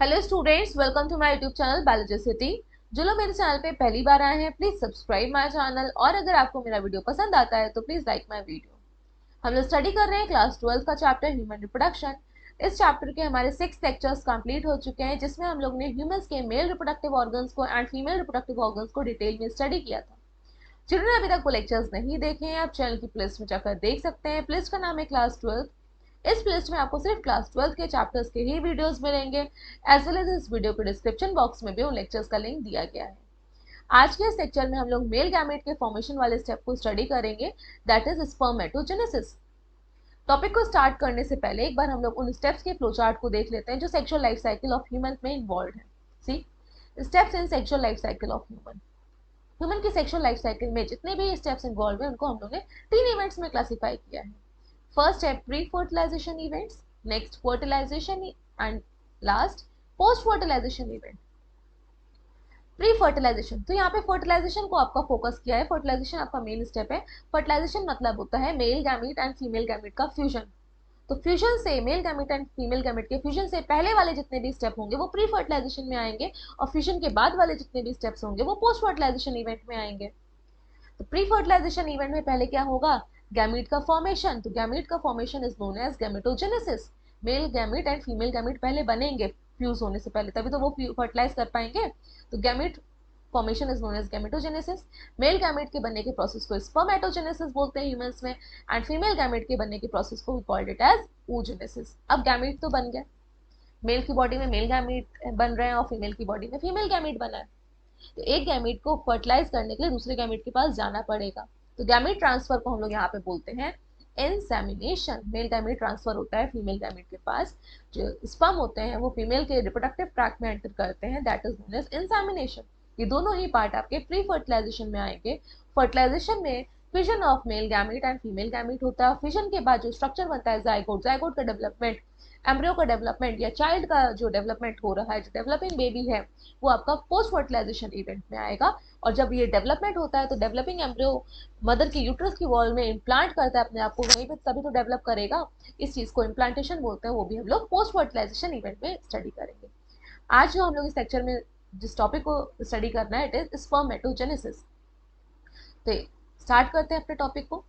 Hello students, welcome to my YouTube channel biology city. जो लोग मेरे चैनल पे पहली बार आए हैं प्लीज सब्सक्राइब माय चैनल, और अगर आपको मेरा वीडियो पसंद आता है तो प्लीज लाइक माय वीडियो। हम लोग स्टडी कर रहे हैं क्लास 12 का चैप्टर ह्यूमन रिप्रोडक्शन। इस चैप्टर के हमारे 6 लेक्चर्स कंप्लीट हो चुके हैं, जिसमें हम लोग ने ह्यूमंस के मेल रिप्रोडक्टिव ऑर्गन्स को एंड फीमेल रिप्रोडक्टिव ऑर्गन्स को डिटेल में स्टडी किया था। जिन्होंने अभी तक वो लेक्चर्स नहीं देखे हैं, आप चैनल की प्लेलिस्ट में जाकर देख सकते हैं। प्लेलिस्ट का नाम है क्लास 12। इस प्लेलिस्ट में आपको सिर्फ क्लास 12 के चैप्टर्स के ही वीडियोस मिलेंगे, एज वेल एज इस वीडियो के डिस्क्रिप्शन बॉक्स में भी उन लेक्चर्स का लिंक दिया गया है। आज के इस लेक्चर में हम लोग मेल गैमेट के फॉर्मेशन वाले स्टेप को स्टडी करेंगे, दैट इज स्पर्मेटोजेनेसिस। टॉपिक को स्टार्ट करने से पहले एक बार हम लोग उन स्टेप्स के फ्लो चार्ट को देख लेते हैं जो sexual life cycle of human में इन्वॉल्व है। See steps in sexual life cycle of human. Human की सेक्सुअल लाइफ साइकिल में जितने भी स्टेप्स इन्वॉल्व है उनको हम लोग ने 3 इवेंट्स में क्लासिफाई किया है। फर्स्ट है pre fertilisation events, next fertilisation, and last post fertilisation event. Pre fertilisation, तो यहाँ पे फर्टिलाइजेशन को आपका फोकस किया है। फर्टिलाइजेशन आपका मेन स्टेप है। फर्टिलाइजेशन मतलब होता है mail gamete and female gamete का फ्यूजन। तो फ्यूजन से mail gamete and female gamete के फ्यूजन से पहले वाले जितने भी स्टेप होंगे वो प्री फर्टिलाइजेशन में आएंगे, और फ्यूजन के बाद वाले जितने भी स्टेप्स होंगे वो पोस्ट फर्टिलाइजेशन इवेंट में आएंगे। तो प्री फर्टिलाइजेशन इवेंट में पहले क्या होगा? गैमीट का फॉर्मेशन। तो गैमीट का formation is known as gametogenesis. Male gamete and female gamete पहले बनेंगे फ्यूज होने से पहले, तभी तो वो फर्टिलाइज कर पाएंगे। तो gamete formation is known as gametogenesis. Male gamete के बनने के प्रोसेस को स्पर्मेटोजेनेसिस बोलते हैं ह्यूमंस में, एंड फीमेल गैमीट के बनने के प्रोसेस को we called it as oogenesis। अब गैमीट तो बन गया, मेल की बॉडी में मेल गैमीट बन रहे हैं और फीमेल की बॉडी में फीमेल गैमीट बना है। तो एक गैमीट को फर्टिलाइज करने के लिए दूसरे गैमीट के पास जाना पड़ेगा। तो गैमीट ट्रांसफर को हम लोग यहाँ पे बोलते हैं इंसेमिनेशन। मेल गैमीट ट्रांसफर होता है फीमेल गैमीट के पास, जो स्पर्म होते हैं वो फीमेल के रिप्रोडक्टिव ट्रैक्ट में एंटर करते हैं, that is known as insemination. ये दोनों ही पार्ट आपके प्री फर्टिलाइजेशन में आएंगे। फर्टिलाइजेशन में fusion of male gamete and female gamete होता है। फिजन के बाद जो स्ट्रक्चर बनता है जाइगोट, जाइगोट का डेवलपमेंट, एम्ब्रियो का डेवलपमेंट या चाइल्ड का जो डेवलपमेंट हो रहा है, जो डेवलपिंग बेबी है, वो आपका पोस्ट फर्टिलाइजेशन इवेंट में आएगा। और जब ये डेवलपमेंट होता है तो डेवलपिंग एम्ब्रियो मदर की यूट्रस की वॉल में इम्प्लांट करता है अपने आप को, वहीं पे तभी तो डेवलप करेगा। इस चीज को इम्प्लांटेशन बोलते हैं, वो भी हम लोग पोस्ट फर्टिलाइजेशन इवेंट में स्टडी करेंगे। आज जो हम लोग इस लेक्चर में जिस टॉपिक को स्टडी करना है, इट इज स्पर्मेटोजेनेसिस। तो स्टार्ट करते हैं अपने टॉपिक को।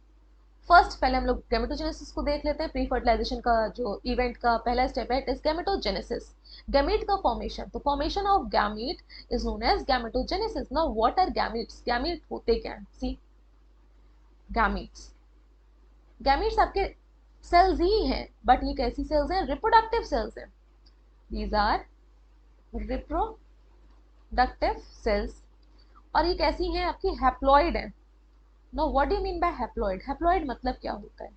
फर्स्ट पहले हम लोग गैमेटोजेनेसिस को देख लेते हैं। प्री फर्टिलाइजेशन का जो इवेंट का पहला स्टेप है, इट इज गैमेटोजेनेसिस। गैमीट का फॉर्मेशन, तो formation of gamete is known as gametogenesis. Now what are gametes? Gamete होते क्या हैं? सी गैमीट्स, गैमीट्स आपके सेल्स ही हैं, बट ये कैसी सेल्स हैं? रिप्रोडक्टिव सेल्स हैं। These are reproductive cells. और ये कैसी हैं? आपकी हैप्लॉइड हैं। Now what do you mean by haploid? Haploid मतलब क्या होता है?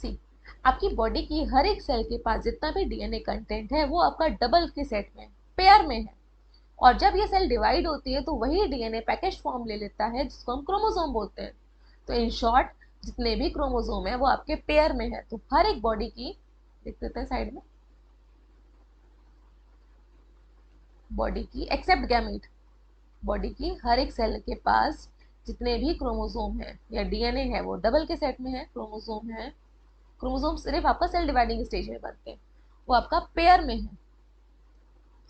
सी आपकी बॉडी की हर एक सेल के पास जितना भी डीएनए कंटेंट है वो आपका डबल के सेट में, पेयर में है। और जब ये सेल डिवाइड होती है तो वही डीएनए पैकेज फॉर्म ले लेता है, जिसको हम क्रोमोसोम बोलते हैं। तो इन शॉर्ट जितने भी क्रोमोसोम है वो आपके पेयर में है। तो हर एक बॉडी की, देख देते हैं साइड में, बॉडी की एक्सेप्ट गैमीट, बॉडी की हर एक सेल के पास जितने भी क्रोमोसोम है या डीएनए है वो डबल के सेट में है, क्रोमोसोम है। क्रोमोसोम सिर्फ आपका सेल डिवाइडिंग स्टेज में बनते हैं, वो आपका पेयर में है,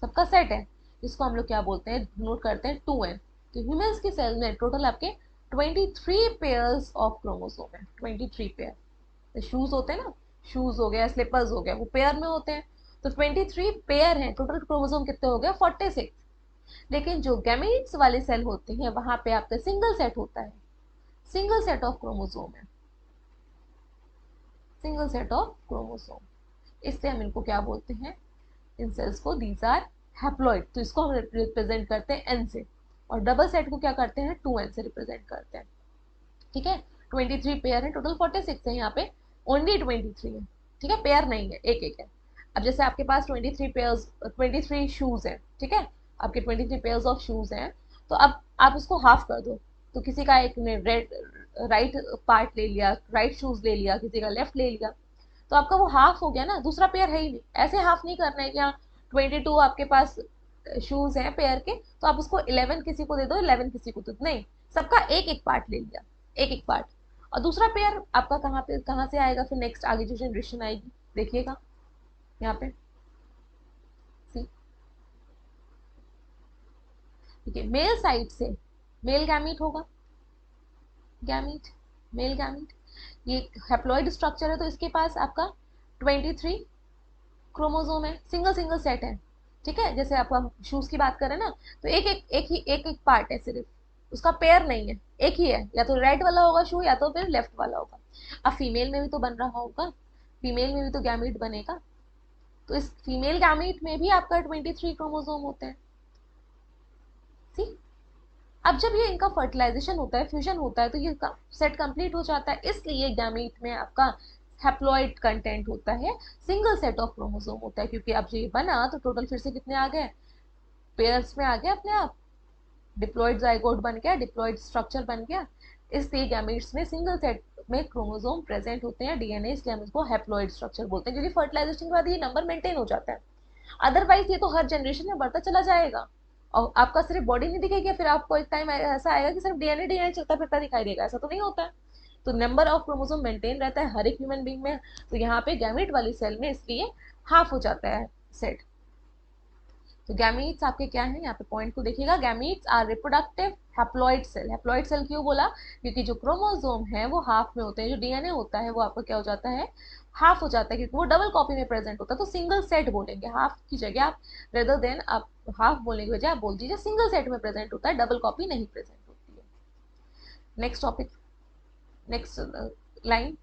सबका सेट है, जिसको हम लोग क्या बोलते हैं, नोट करते हैं 2n। तो ह्यूमंस के सेल में टोटल आपके 23 पेयर्स ऑफ क्रोमोसोम है, 23 पेयर। तो शूज होते हैं ना, शूज हो गया, स्लीपर्स हो गया, वो पेयर में होते हैं। तो 23 पेयर हैं, टोटल क्रोमोसोम कितने हो गए? 46। लेकिन जो गैमीट्स वाले सेल होते हैं वहां पे आपका सिंगल सेट होता है, सिंगल सेट ऑफ क्रोमोसोम है, सिंगल सेट ऑफ क्रोमोसोम। इसलिए हम इनको क्या बोलते हैं, इन सेल्स को, दीज आर हैप्लॉइड। तो इसको हम रिप्रेजेंट करते हैं एन से, और डबल सेट को क्या करते हैं, 2n से रिप्रेजेंट करते हैं। ठीक है, 23 पेयर है, टोटल 46 है, यहाँ पे ओनली 23 है। ठीक है, पेयर नहीं है, एक एक है। अब जैसे आपके पास 23 पेयर्स, 23 शूज है, ठीक है, आपके 23 पेयर्स ऑफ शूज हैं, तो अब आप उसको हाफ कर दो। तो किसी का एक ने रेड राइट पार्ट ले लिया, राइट शूज ले लिया, किसी का लेफ्ट ले लिया, तो आपका वो हाफ हो गया ना, दूसरा पेयर है ही नहीं। ऐसे हाफ नहीं करना है कि हाँ 22 आपके पास शूज हैं पेयर के, तो आप उसको 11 किसी को दे दो, 11 किसी को दो, नहीं, सबका एक एक पार्ट ले लिया, एक एक पार्ट। और दूसरा पेयर आपका कहाँ से आएगा फिर? नेक्स्ट आगे जो जनरेशन आएगी, देखिएगा यहाँ पे ठीक है, मेल साइड से मेल गैमीट होगा, गैमीट, मेल गैमीट। ये हैप्लॉइड स्ट्रक्चर है तो इसके पास आपका 23 क्रोमोसोम है, सिंगल सिंगल सेट है। ठीक है, जैसे आपका शूज की बात करें ना, तो एक पार्ट है सिर्फ, उसका पेयर नहीं है, एक ही है, या तो राइट वाला होगा शू या तो फिर लेफ्ट वाला होगा। अब फीमेल में भी तो बन रहा होगा, फीमेल में भी तो गैमीट बनेगा, तो इस फीमेल गैमीट में भी आपका 23 क्रोमोसोम होते हैं। सी, अब जब ये इनका फर्टिलाइजेशन होता है, फ्यूजन होता है, तो ये सेट कंप्लीट हो जाता है, इसलिए गैमीट में आपका हैप्लॉइड कंटेंट होता है, सिंगल सेट ऑफ क्रोमोसोम होता है, क्योंकि अब जो ये बना तो टोटल फिर से कितने आ गए, पेयर्स में आ गए अपने आप, डिप्लॉइड जाइगोट बन गया, डिप्लॉइड स्ट्रक्चर बन गया, इसलिए गैमीट्स में सिंगल सेट में क्रोमोसोम प्रेजेंट होते हैं डीएनए, इसलिए हम इसको हैप्लॉइड स्ट्रक्चर बोलते हैं, क्योंकि फर्टिलाइजेशन के बाद ये नंबर मेंटेन हो जाता है। अदरवाइज ये तो हर जनरेशन में बढ़ता चला जाएगा और आपका सिर्फ बॉडी नहीं दिखेगी, फिर आपको एक टाइम ऐसा आएगा कि सिर्फ डीएनए डीएनए चलता फिरता दिखाई देगा, ऐसा तो नहीं होता है। तो नंबर ऑफ क्रोमोसोम मेंटेन रहता है हर एक ह्यूमन बींग में, तो यहाँ पे गैमीट वाली सेल में इसलिए हाफ हो जाता है सेट। तो गैमीट्स आपके क्या है, यहाँ पे पॉइंट को देखिएगा, gametes are reproductive haploid cell. Haploid cell क्यों बोला, क्योंकि जो क्रोमोसोम है वो हाफ में होते हैं, जो डीएनए होता है वो आपका क्या हो जाता है, हाफ हो जाता है, क्योंकि वो डबल कॉपी में प्रेजेंट होता है, तो सिंगल सेट बोलेंगे, हाफ की जगह आप रेदर देन आप हाफ बोलने की बजाय आप बोल दीजिए सिंगल सेट में प्रेजेंट होता है, डबल कॉपी नहीं प्रेजेंट होती है। Next topic, next line,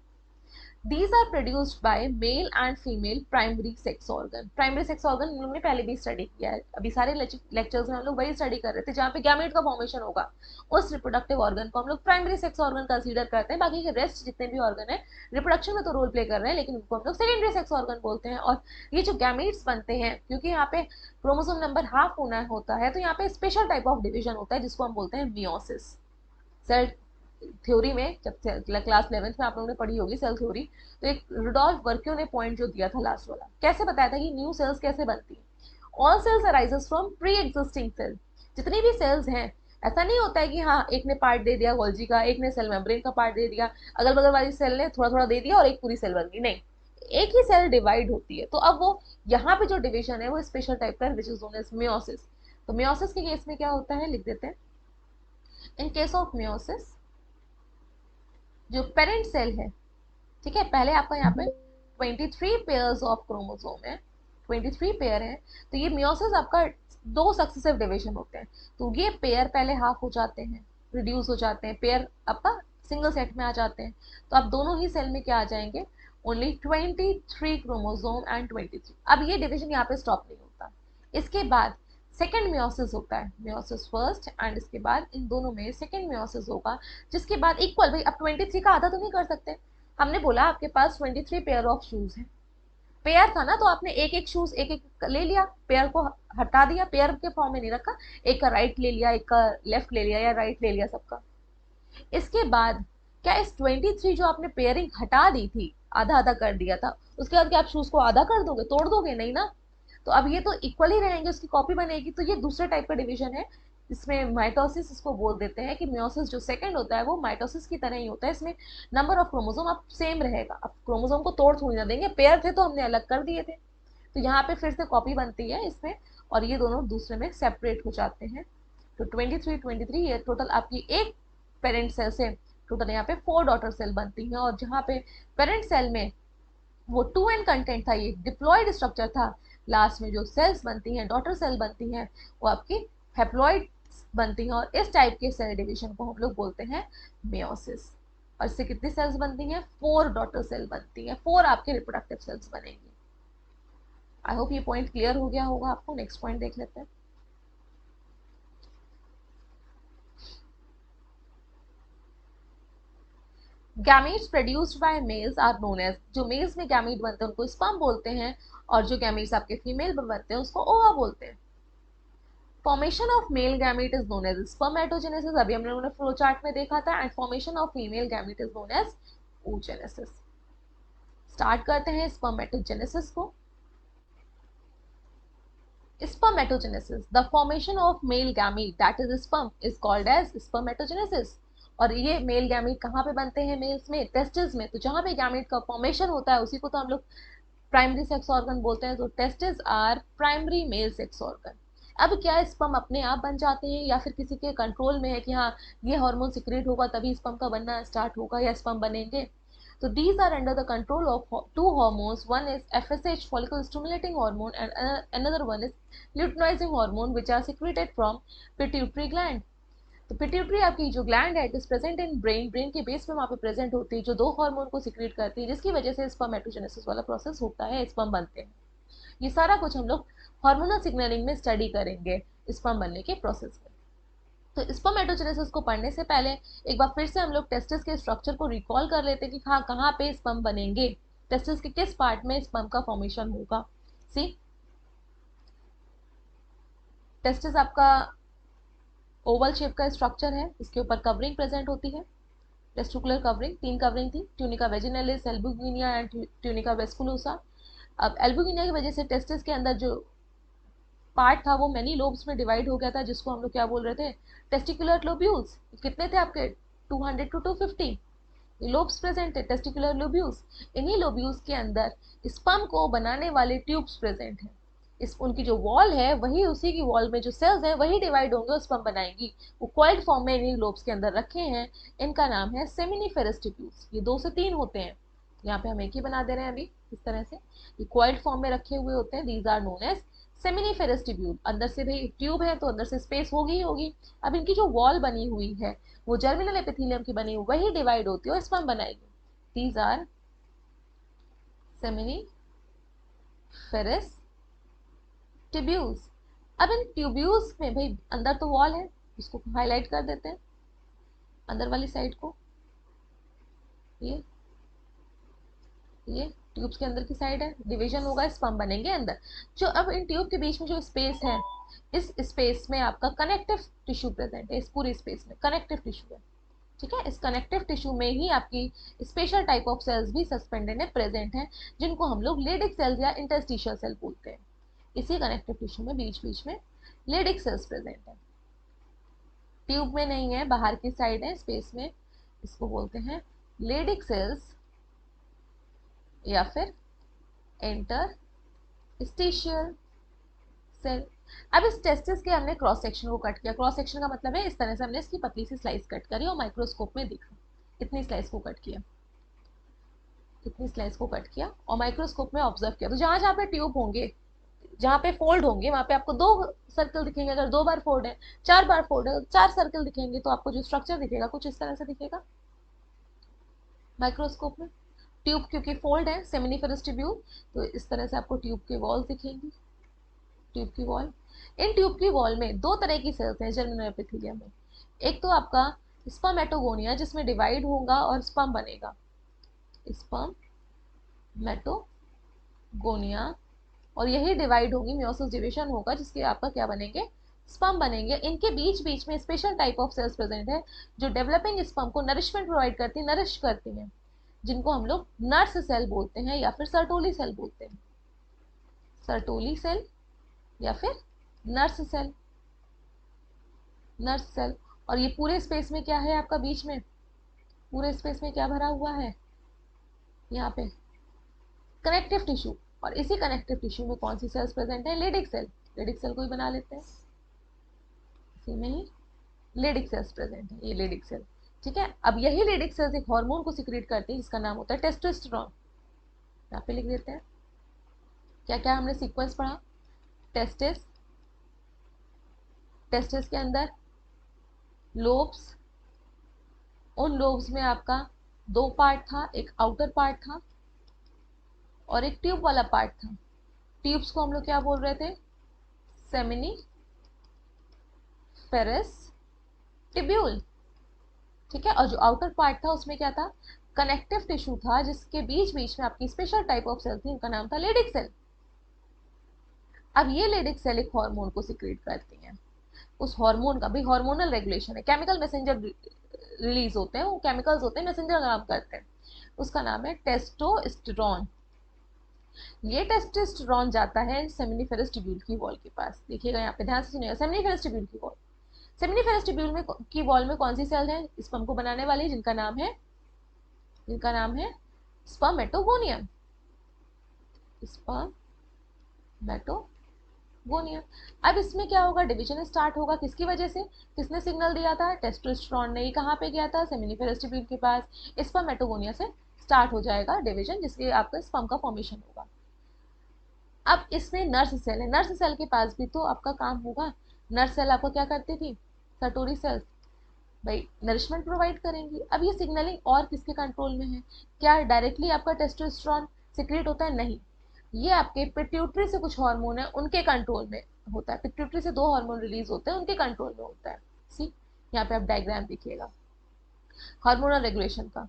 These are produced by male and female primary sex organ. Primary sex organ हम लोग ने पहले भी स्टडी किया है, अभी सारे लेक्चर्स में हम लोग वही स्टडी कर रहे थे, जहाँ पे गैमेट का फॉर्मेशन होगा, उस रिप्रोडक्टिव ऑर्गन को हम लोग प्राइमरी सेक्स ऑर्गन कंसीडर करते हैं। बाकी के रेस्ट जितने भी ऑर्गन है रिप्रोडक्शन में तो रोल प्ले कर रहे हैं, लेकिन उनको हम लोग सेकेंडरी सेक्स ऑर्गन बोलते हैं। और ये जो गैमेट्स बनते हैं, क्योंकि यहाँ पे क्रोमोसोम नंबर हाफ होना होता है, तो यहाँ पे स्पेशल टाइप ऑफ डिविजन होता है जिसको हम बोलते हैं मियोसिस। सेल थ्योरी में जब क्लास 11th में आप लोगों ने पढ़ी होगी सेल थ्योरी, तो एक रुडोल्फ वर्क्यू ने पॉइंट जो दिया था लास्ट वाला, कैसे बताया था कि न्यू सेल्स कैसे बनती है। All cells arises from pre existing cell. जितनी भी सेल्स हैं, ऐसा नहीं होता है कि हाँ एक ने पार्ट दे दिया गोल्जी का, एक ने सेल मेम्ब्रेन का पार्ट दे दिया, अगल बगल वाली सेल ने थोड़ा थोड़ा दे दिया और एक पूरी सेल बन गई, नहीं, एक ही सेल डिवाइड होती है। तो अब वो यहाँ पे जो डिविजन है वो स्पेशल टाइप का है, which is known as meiosis. तो मियोसिस के केस में क्या होता है, लिख देते हैं, इन केस ऑफ मियोसिस जो पेरेंट सेल है, ठीक है, पहले आपका यहाँ पे 23 पेयर्स ऑफ क्रोमोसोम है, 23 पेयर है, तो ये मियोसिस आपका दो सक्सेसिव डिवीजन होते हैं, तो ये पेयर पहले हाफ हो जाते हैं, रिड्यूस हो जाते हैं, पेयर आपका सिंगल सेट में आ जाते हैं, तो आप दोनों ही सेल में क्या आ जाएंगे, ओनली 23 क्रोमोसोम एंड 23। अब ये डिवीजन यहाँ पे स्टॉप नहीं होता, इसके बाद सेकेंड मियोसिस होता है, मियोसिस फर्स्ट एंड इसके बाद इन दोनों में सेकेंड मियोसिस होगा, जिसके बाद इक्वल, भाई अब 23 का आधा तो नहीं कर सकते, हमने बोला आपके पास 23 पेयर ऑफ शूज है, पेयर था ना, तो आपने एक एक शूज एक एक ले लिया, पेयर को हटा दिया, पेयर के फॉर्म में नहीं रखा, एक का राइट ले लिया, एक का लेफ्ट ले लिया या राइट ले लिया सबका। इसके बाद क्या इस 23 जो आपने पेयरिंग हटा दी थी, आधा आधा कर दिया था, उसके बाद क्या आप शूज को आधा कर दोगे, तोड़ दोगे, नहीं ना, तो अब ये तो इक्वल ही रहेंगे, उसकी कॉपी बनेगी। तो ये दूसरे टाइप का डिवीजन है, इसमें माइटोसिस इसको बोल देते हैं, कि मियोसिस जो सेकंड होता है वो माइटोसिस की तरह ही होता है, इसमें नंबर ऑफ क्रोमोसोम अब सेम रहेगा, अब क्रोमोसोम को तोड़ थोड़ी ना देंगे, पेयर थे तो हमने अलग कर दिए थे, तो यहाँ पे फिर से कॉपी बनती है इसमें, और ये दोनों दूसरे में सेपरेट हो जाते हैं। तो 23 ये टोटल आपकी एक पेरेंट सेल से टोटल यहाँ पे 4 डॉटर सेल बनती हैं, और जहाँ पे पेरेंट सेल में वो 2n कंटेंट था, ये डिप्लॉइड स्ट्रक्चर था, लास्ट में जो सेल्स बनती हैं, डॉटर सेल बनती हैं, वो आपकी हैप्लॉइड बनती हैं, और इस टाइप के सेल डिवीजन को हम लोग बोलते हैं मियोसिस। और इससे कितनी सेल्स बनती हैं, 4 डॉटर सेल बनती हैं, 4 आपके रिप्रोडक्टिव सेल्स बनेंगी। आई होप ये पॉइंट क्लियर हो गया होगा आपको। नेक्स्ट पॉइंट देख लेते हैं, gametes produced by males are known as, जो मेल्स में गैमीट बनते हैं उनको स्पर्म बोलते हैं, और जो गैमीट्स आपके फीमेल में बनते हैं उसको ओवा बोलते हैं। Formation of male gamete is known as spermatogenesis, अभी हम लोगों ने फ्लो चार्ट में देखा था, and formation of female gamete is known as oogenesis। Start करते हैं स्पर्मेटोजेनेसिस को। Spermatogenesis, the formation of male gamete that is sperm is called as spermatogenesis। और ये मेल गैमीट कहाँ पे बनते हैं, मेल्स में टेस्टिस में, तो जहाँ पे गैमीट का फॉर्मेशन होता है उसी को तो हम लोग प्राइमरी सेक्स ऑर्गन बोलते हैं, तो testis are primary male sex organ. अब क्या स्पर्म अपने आप बन जाते हैं या फिर किसी के कंट्रोल में है कि हाँ ये हार्मोन सिक्रेट होगा तभी स्पर्म का बनना स्टार्ट होगा या स्पर्म बनेंगे? तो these are under the control of two hormones. One is FSH, follicle stimulating hormone, and another one is luteinizing hormone, which are secreted from pituitary gland. तो pituitary आपकी जो ग्लैंड है, it is present in brain, brain के base में वहाँ पे present होती है, जो दो हार्मोन को सिक्रेट करती है, जिसकी वजह से स्पर्मेटोजेनेसिस वाला प्रोसेस होता है, स्पर्म बनते हैं। ये सारा कुछ हम लोग हार्मोनल सिग्नलिंग में स्टडी करेंगे स्पर्म बनने के प्रोसेस में। तो स्पर्मेटोजेनेसिस को पढ़ने से पहले एक बार फिर से हम लोग टेस्टिस के स्ट्रक्चर को रिकॉल कर लेते हैं कि हाँ कहाँ पे स्पर्म बनेंगे, टेस्टिस के किस पार्ट में स्पर्म का फॉर्मेशन होगा। सी, टेस्टिस आपका ओवल शेप का स्ट्रक्चर है, इसके ऊपर कवरिंग प्रेजेंट होती है, टेस्टिकुलर कवरिंग, 3 कवरिंग थी, ट्यूनिका वेजिनलिस, एल्बुगिनिया एंड ट्यूनिका वेस्कुलोसा। अब एल्बुगिनिया की वजह से टेस्टिस के अंदर जो पार्ट था वो मैनी लोब्स में डिवाइड हो गया था, जिसको हम लोग क्या बोल रहे थे, टेस्टिकुलर लोब्यूल्स। कितने थे आपके, 200 to 250 लोब्स प्रेजेंट है, टेस्टिकुलर लोब्यूल्स। इन्हीं लोब्यूल्स के अंदर स्पर्म को बनाने वाले ट्यूब्स प्रेजेंट हैं। इस उनकी जो वॉल है वही, उसी की वॉल में जो सेल्स है वही डिवाइड होंगे और स्पर्म बनाएंगी। वो कॉइल्ड फॉर्म में इन्हीं लोब्स के अंदर रखे हैं। इनका नाम है सेमिनिफेरस ट्यूब्यूल्स। ये 2 से 3 होते हैं, यहाँ पे हम एक ही बना दे रहे हैं अभी इस तरह से। ये कॉइल्ड फॉर्म में रखे हुए होते हैं, these are known as seminiferous tubule. अंदर से भाई ट्यूब है तो अंदर से स्पेस होगी ही होगी। अब इनकी जो वॉल बनी हुई है वो जर्मिनल एपिथेलियम की बनी हुई, वही डिवाइड होती है और स्पर्म बनाएगी। These are seminiferous tubules. अब इन ट्यूब्यूल्स में भाई अंदर तो वॉल है, इसको हाईलाइट कर देते हैं अंदर वाली साइड को। ये ट्यूब्स के अंदर की साइड है, डिवीजन होगा, स्पर्म बनेंगे अंदर। जो अब इन ट्यूब के बीच में जो स्पेस है, इस स्पेस में आपका कनेक्टिव टिश्यू प्रेजेंट है। इस पूरे स्पेस में कनेक्टिव टिश्यू है, ठीक है। इस कनेक्टिव टिश्यू में ही आपकी स्पेशल टाइप ऑफ सेल्स भी सस्पेंडेड है, प्रेजेंट है, जिनको हम लोग लेडिक सेल्स या इंटरस्टिशियल सेल बोलते हैं। इसी कनेक्टिव टिश्यू में बीच बीच में लेडिक सेल्स प्रेजेंट है, ट्यूब में नहीं है, बाहर की साइड है स्पेस में। इसको बोलते हैं लेडिक सेल्स या फिर इंटरस्टिशियल सेल। अब इस टेस्टिस के हमने क्रॉस सेक्शन को कट किया। क्रॉस सेक्शन का मतलब है इस तरह से हमने इसकी पतली सी स्लाइस कट करी और माइक्रोस्कोप में देखा, इतनी स्लाइस को कट किया, इतनी स्लाइस को कट किया और माइक्रोस्कोप में ऑब्जर्व किया। तो जहां जहां पे ट्यूब होंगे, जहां पे फोल्ड होंगे, वहां पे आपको 2 सर्कल दिखेंगे। अगर 2 बार फोल्ड है, 4 बार फोल्ड है, 4 सर्कल दिखेंगे, तो आपको जो स्ट्रक्चर दिखेगा कुछ इस तरह से दिखेगा माइक्रोस्कोप में। ट्यूब क्योंकि फोल्ड है, सेमिनिफेरस ट्यूब्यूल, तो इस तरह से आपको ट्यूब की वॉल दिखेंगी, ट्यूब की वॉल। इन ट्यूब की वॉल में 2 तरह की सेल्स हैं जर्मिनल एपिथेलियम में। एक तो आपका स्पर्मेटोगोनिया, जिसमें डिवाइड होगा और स्पर्म बनेगा, स्पर्मेटोगोनिया, और यही डिवाइड होगी, मियोसिस डिवीजन होगा, जिसके आपका क्या बनेंगे, स्पर्म बनेंगे। इनके बीच बीच में special type of cells present है, जो डेवलपिंग स्पर्म को नरिशमेंट प्रोवाइड करती है, नरिश करती हैं, जिनको हम लोग नर्स सेल बोलते हैं या फिर सर्टोली सेल बोलते हैं। सर्टोली सेल या फिर नर्स सेल, नर्स सेल। और ये पूरे स्पेस में क्या है आपका, बीच में पूरे स्पेस में क्या भरा हुआ है, यहाँ पे कनेक्टिव टिश्यू। और इसी कनेक्टिव टिश्यू में कौन सी सेल्स प्रेजेंट है, लेडिक सेल। लेडिक सेल को ही बना लेते हैं, इसी में ही लेडिक सेल्स प्रेजेंट है, ये लेडिक सेल, ठीक है। अब यही लेडिक सेल्स एक हार्मोन को सिक्रेट करती है जिसका नाम होता है टेस्टोस्टेरोन। यहाँ पे लिख देते हैं क्या क्या हमने सीक्वेंस पढ़ा। टेस्टिस, टेस्टिस के अंदर लोब्स, उन लोब्स में आपका 2 पार्ट था, एक आउटर पार्ट था और एक ट्यूब वाला पार्ट था। ट्यूब्स को हम लोग क्या बोल रहे थे, सेमिनिफेरस ट्यूब्यूल, ठीक है। और जो आउटर पार्ट था उसमें क्या था, कनेक्टिव टिश्यू था, जिसके बीच बीच में आपकी स्पेशल टाइप ऑफ सेल थी, उनका नाम था लेडिक सेल। अब ये लेडिक सेल एक हार्मोन को सिक्रेट करती हैं। उस हार्मोन का भी हार्मोनल रेगुलेशन है, केमिकल मैसेंजर रिलीज होते हैं, वो केमिकल्स होते हैं, मैसेंजर काम करते हैं। उसका नाम है टेस्टोस्टेरोन। ये टेस्टोस्टेरोन जाता है सेमिनिफेरस ट्यूब्यूल की वॉल के पास। देखिएगा यहाँ पे ध्यान से सुनिएगा, सेमिनिफेरस ट्यूब्यूल की वॉल। सेमिनिफेरस ट्यूब्यूल में की वॉल में कौन सी सेल है स्पर्म को बनाने वाली, जिनका नाम है स्पर्मेटोगोनियम, स्पर्मेटोगोनियम। गोनिया। अब इसमें क्या होगा, डिवीजन स्टार्ट होगा, किसकी वजह से, किसने सिग्नल दिया था, टेस्टोस्टेरोन ने। ये कहाँ पे गया था, सेमिनिफेरस ट्यूब्यूल के पास, स्पर्मेटोगोनिया से स्टार्ट हो जाएगा डिवीजन, जिससे आपका स्पर्म का फॉर्मेशन होगा। अब इसमें नर्स सेल है, नर्स सेल के पास भी तो आपका काम होगा। नर्स सेल आपको क्या करती थी, सटोरी सेल्स भाई नरिशमेंट प्रोवाइड करेंगी। अब ये सिग्नलिंग और किसके कंट्रोल में है, क्या डायरेक्टली आपका टेस्टोस्टेरोन सिक्रिएट होता है, नहीं, ये आपके पिट्यूटरी से कुछ हार्मोन है उनके कंट्रोल में होता है। पिट्यूटरी से 2 हार्मोन रिलीज होते हैं, उनके कंट्रोल में होता है। सी, यहाँ पे आप डायग्राम देखिएगा हार्मोनल रेगुलेशन का।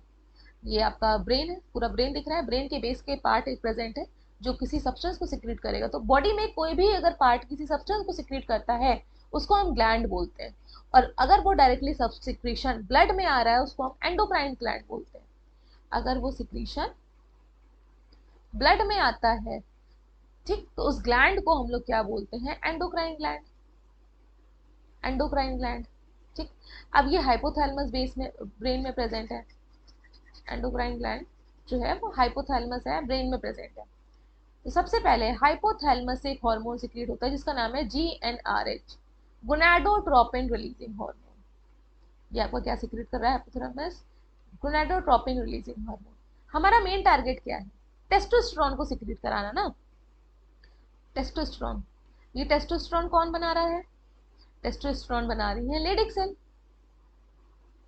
ये आपका ब्रेन है, पूरा ब्रेन दिख रहा है, ब्रेन के बेस के पार्ट एक प्रेजेंट है जो किसी सब्सटेंस को सिक्रीट करेगा। तो बॉडी में कोई भी अगर पार्ट किसी सब्सटेंस को सिक्रीट करता है उसको हम ग्लैंड बोलते हैं, और अगर वो डायरेक्टली सब सिक्रीशन ब्लड में आ रहा है उसको हम एंडोक्राइन ग्लैंड बोलते हैं। अगर वो सिक्रीशन ब्लड में आता है, ठीक, तो उस ग्लैंड को हम लोग क्या बोलते हैं, एंडोक्राइन ग्लैंड, एंडोक्राइन ग्लैंड। ठीक, अब ये हाइपोथैलेमस बेस में ब्रेन में प्रेजेंट है, एंडोक्राइन ग्लैंड जो है वो हाइपोथैलेमस है, ब्रेन में प्रेजेंट है। तो सबसे पहले हाइपोथैलेमस से एक हार्मोन सिक्रीट होता है जिसका नाम है GnRH, गोनाडोट्रोपिन रिलीजिंग हार्मोन। ये आपको क्या सिक्रीट कर रहा है, हाइपोथैलेमस, गोनाडोट्रोपिन रिलीजिंग हार्मोन। हमारा मेन टारगेट क्या है, टेस्टोस्टेरोन को सिक्रीट कराना ना, टेस्टोस्टेरोन। ये टेस्टोस्टेरोन कौन बना रहा है, टेस्टोस्टेरोन बना रही है लेडिक सेल,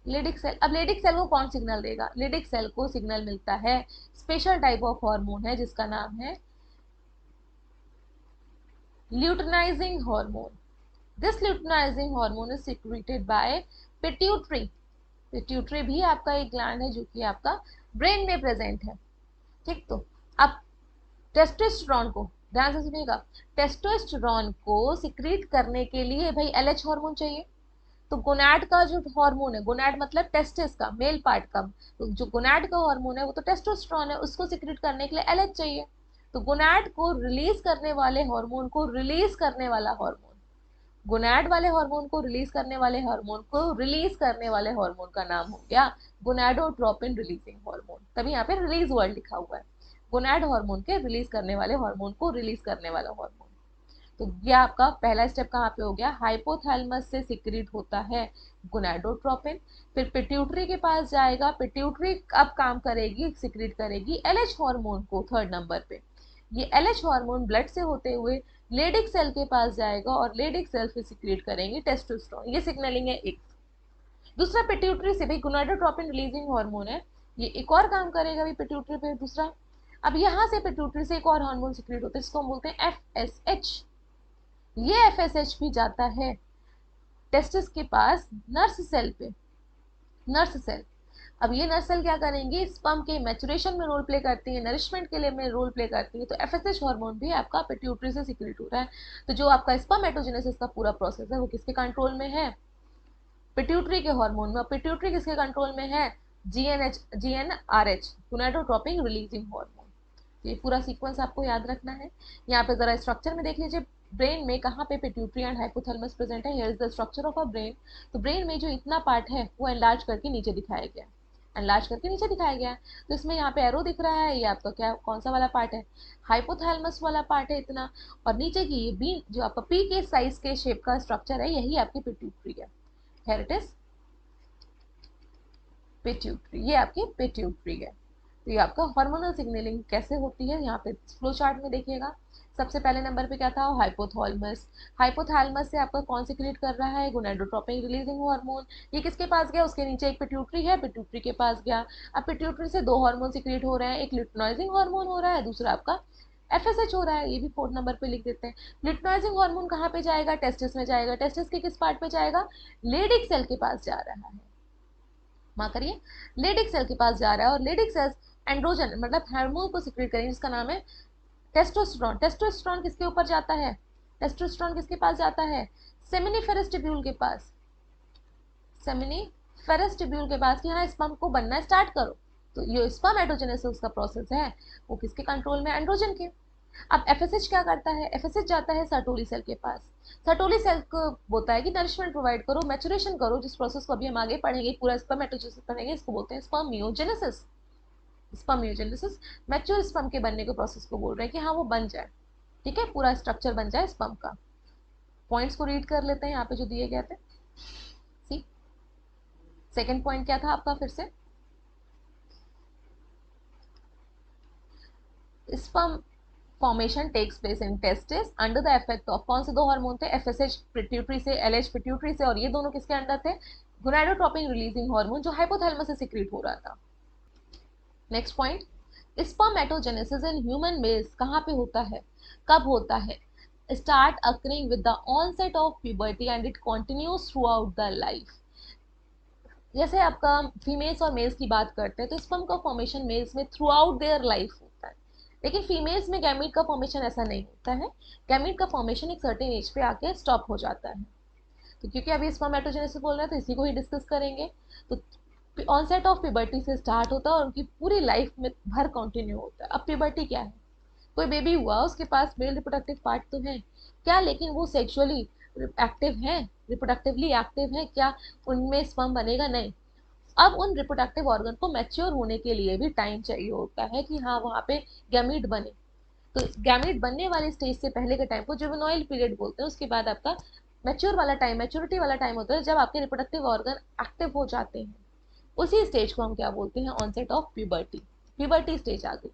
लेडिक सेल। अब लेडिक सेल को कौन सिग्नल देगा, लेडिक सेल को सिग्नल मिलता है स्पेशल टाइप ऑफ हार्मोन है जिसका नाम है luteinizing hormone. This luteinizing hormone is secreted by pituitary. Pituitary भी आपका एक ग्लैंड है जो कि आपका ब्रेन में प्रेजेंट है। ठीक, तो अब टेस्टोस्टेरोन को ध्यान से सुनिएगा, टेस्टोस्टेरोन को सिक्रीट करने के लिए भाई LH हार्मोन चाहिए। तो गोनाड का जो हार्मोन है, गोनाड मतलब टेस्टिस का मेल पार्ट का, तो जो गोनाड का हार्मोन है वो तो टेस्टोस्टेरोन है, उसको सिक्रेट करने के लिए LH चाहिए। तो गोनाड को रिलीज करने वाले हार्मोन को रिलीज करने वाला हार्मोन, गोनाड वाले हार्मोन को रिलीज करने वाले हार्मोन को रिलीज करने वाले हार्मोन का नाम हो गया गोनाडोट्रोपिन रिलीजिंग हार्मोन। तभी यहाँ पे रिलीज वर्ड लिखा हुआ है, गोनाड हार्मोन के रिलीज करने वाले हार्मोन को रिलीज करने वाला हार्मोन। तो ये आपका पहला स्टेप कहाँ पे हो गया, हाइपोथैलेमस से सिक्रीट होता है गोनाडोट्रोपिन, फिर पिट्यूटरी के पास जाएगा, पिट्यूटरी अब काम करेगी, सिक्रीट करेगी LH हार्मोन को 3rd नंबर पे। ये LH हार्मोन ब्लड से होते हुए लेडिक सेल के पास जाएगा और लेडिक सेल फिर सिक्रीट करेंगे टेस्टोस्टेरोन। ये सिग्नलिंग है एक। दूसरा पिट्यूटरी से भी गोनाडोट्रोपिन रिलीजिंग हार्मोन है, ये एक और काम करेगा भी पिट्यूटरी पे दूसरा। अब यहाँ से पिट्यूटरी से एक और हार्मोन सिक्रीट होता है जिसको हम बोलते हैं FSH। ये FSH भी जाता है टेस्टिस के पास नर्स सेल पे, नर्स सेल। अब ये नर्स सेल क्या करेंगी, स्पर्म के मैचुरेशन में रोल प्ले करती है, नरिशमेंट के लिए में रोल प्ले करती है। तो FSH हार्मोन भी आपका पिट्यूटरी से सिक्रीट हो रहा है। तो जो आपका स्पर्मेटोजेनेसिस का पूरा प्रोसेस है वो किसके कंट्रोल में है, पिट्यूटरी के हार्मोन में। पिट्यूटरी किसके कंट्रोल में है, GnRH, गोनाडोट्रोपिन रिलीजिंग हार्मोन। ये पूरा सीक्वेंस आपको याद रखना है। यहाँ पे जरा स्ट्रक्चर में देख लीजिए, ब्रेन में कहाँ पे पिट्यूटरी एंड हाइपोथैलेमस प्रेजेंट है, here is the structure of a brain. तो ब्रेन में जो इतना पार्ट है वो एनलार्ज करके नीचे दिखाया गया, एनलार्ज करके नीचे दिखाया गया है। तो इसमें यहाँ पे एरो दिख रहा है, ये आपका क्या कौन सा वाला पार्ट है, हाइपोथैलेमस वाला पार्ट है इतना। और नीचे की ये बी जो आपका पी के साइज के शेप का स्ट्रक्चर है, यही आपकी पिट्यूटरी है, हियर इट इज पिट्यूटरी, ये आपकी पिट्यूटरी है। तो ये आपका हार्मोनल सिग्नलिंग कैसे होती है, यहाँ पे फ्लो चार्ट में देखिएगा। सबसे पहले नंबर पे क्या था, हाइपोथैलेमस। हाइपोथैलेमस से आपका कौन सिक्रीट कर रहा है, गोनाडोट्रोपिन रिलीजिंग हार्मोन। ये किसके पास गया, उसके नीचे एक पिट्यूटरी है, पिट्यूटरी के पास गया। अब पिट्यूटरी से 2 हार्मोन सिक्रीट हो रहे हैं, एक ल्यूटिनाइजिंग हार्मोन हो रहा है, दूसरा आपका FSH हो रहा है। ये भी 4th नंबर पे लिख देते हैं। ल्यूटिनाइजिंग हार्मोन कहाँ पे जाएगा, टेस्टिस में जाएगा। टेस्टिस के किस पार्ट पे जाएगा, लेडिक सेल के पास जा रहा है, माँ करिए, लेडिक सेल के पास जा रहा है। और लेडिक सेल्स एंड्रोजन मतलब हार्मोन को सिक्रेट करेंगे जिसका नाम है टेस्टोस्टेरोन। टेस्टोस्टेरोन किसके ऊपर जाता है, टेस्टोस्टेरोन किसके पास जाता है, सेमिनिफेरस ट्यूब्यूल के पास, सेमिनिफेरस ट्यूब्यूल के पास कि हाँ स्पर्म को बनना स्टार्ट करो। तो ये स्पर्मेटोजेनेसिस का प्रोसेस है वो किसके कंट्रोल में, एंड्रोजन के। अब FSH क्या करता है, FSH जाता है सर्टोली सेल के पास। सर्टोली सेल को बोलता है कि नरिशमेंट प्रोवाइड करो, मैचुरेशन करो, जिस प्रोसेस को अभी हम आगे पढ़ेंगे, पूरा स्पर्मेटोजेनेसिस पढ़ेंगे, इसको बोलते हैं स्पर्मियोजेनेसिस। स्पर्मियोजेनेसिस मैच्योर स्पर्म के बनने के प्रोसेस को बोल रहे हैं कि हाँ वो बन जाए। ठीक है, पूरा स्ट्रक्चर बन जाए स्पर्म का। पॉइंट्स को रीड कर लेते हैं यहाँ पे जो दिए गए थे। सी, सेकेंड पॉइंट क्या था आपका फिर से? Sperm formation takes place in testis under the effect of, कौन से दो हार्मोन थे? एफएसएच पिट्यूटरी से, एलएच पिट्यूटरी से, और ये दोनों किसके अंडर थे? गोनाडोट्रोपिन रिलीजिंग हार्मोन जो हाइपोथैलेमस से सिक्रीट हो रहा था। Next point, spermatogenesis in human males कहाँ पे होता है, कब होता है? Start occurring with the onset of puberty and it continues throughout the life. जैसे आपका फीमेल्स और मेल्स की बात करते हैं तो स्पर्म का फॉर्मेशन मेल्स में थ्रू आउट देयर लाइफ होता है, लेकिन फीमेल्स में गैमीट का फॉर्मेशन ऐसा नहीं होता है। गैमीट का फॉर्मेशन एक सर्टेन एज पे आके स्टॉप हो जाता है। तो क्योंकि अभी स्पर्मेटोजेनेसिस बोल रहे हैं तो इसी को ही डिस्कस करेंगे। तो ऑनसेट ऑफ प्यूबर्टी से स्टार्ट होता है और उनकी पूरी लाइफ में भर कंटिन्यू होता है। अब प्यूबर्टी क्या है? कोई बेबी हुआ, उसके पास मेल रिप्रोडक्टिव पार्ट तो है क्या, लेकिन वो सेक्सुअली एक्टिव है, रिप्रोडक्टिवली एक्टिव है क्या, उनमें स्पर्म बनेगा? नहीं। अब उन रिप्रोडक्टिव ऑर्गन को मैच्योर होने के लिए भी टाइम चाहिए होता है कि हाँ वहाँ पे गैमीट बने। तो गैमीट बनने वाले स्टेज से पहले के टाइम को जुवेनाइल पीरियड बोलते हैं। उसके बाद आपका मैच्योर वाला टाइम, मैच्योरिटी वाला टाइम होता है जब आपके रिप्रोडक्टिव ऑर्गन एक्टिव हो जाते हैं। उसी स्टेज को हम क्या बोलते हैं? Onset of puberty. Puberty stage आ गई।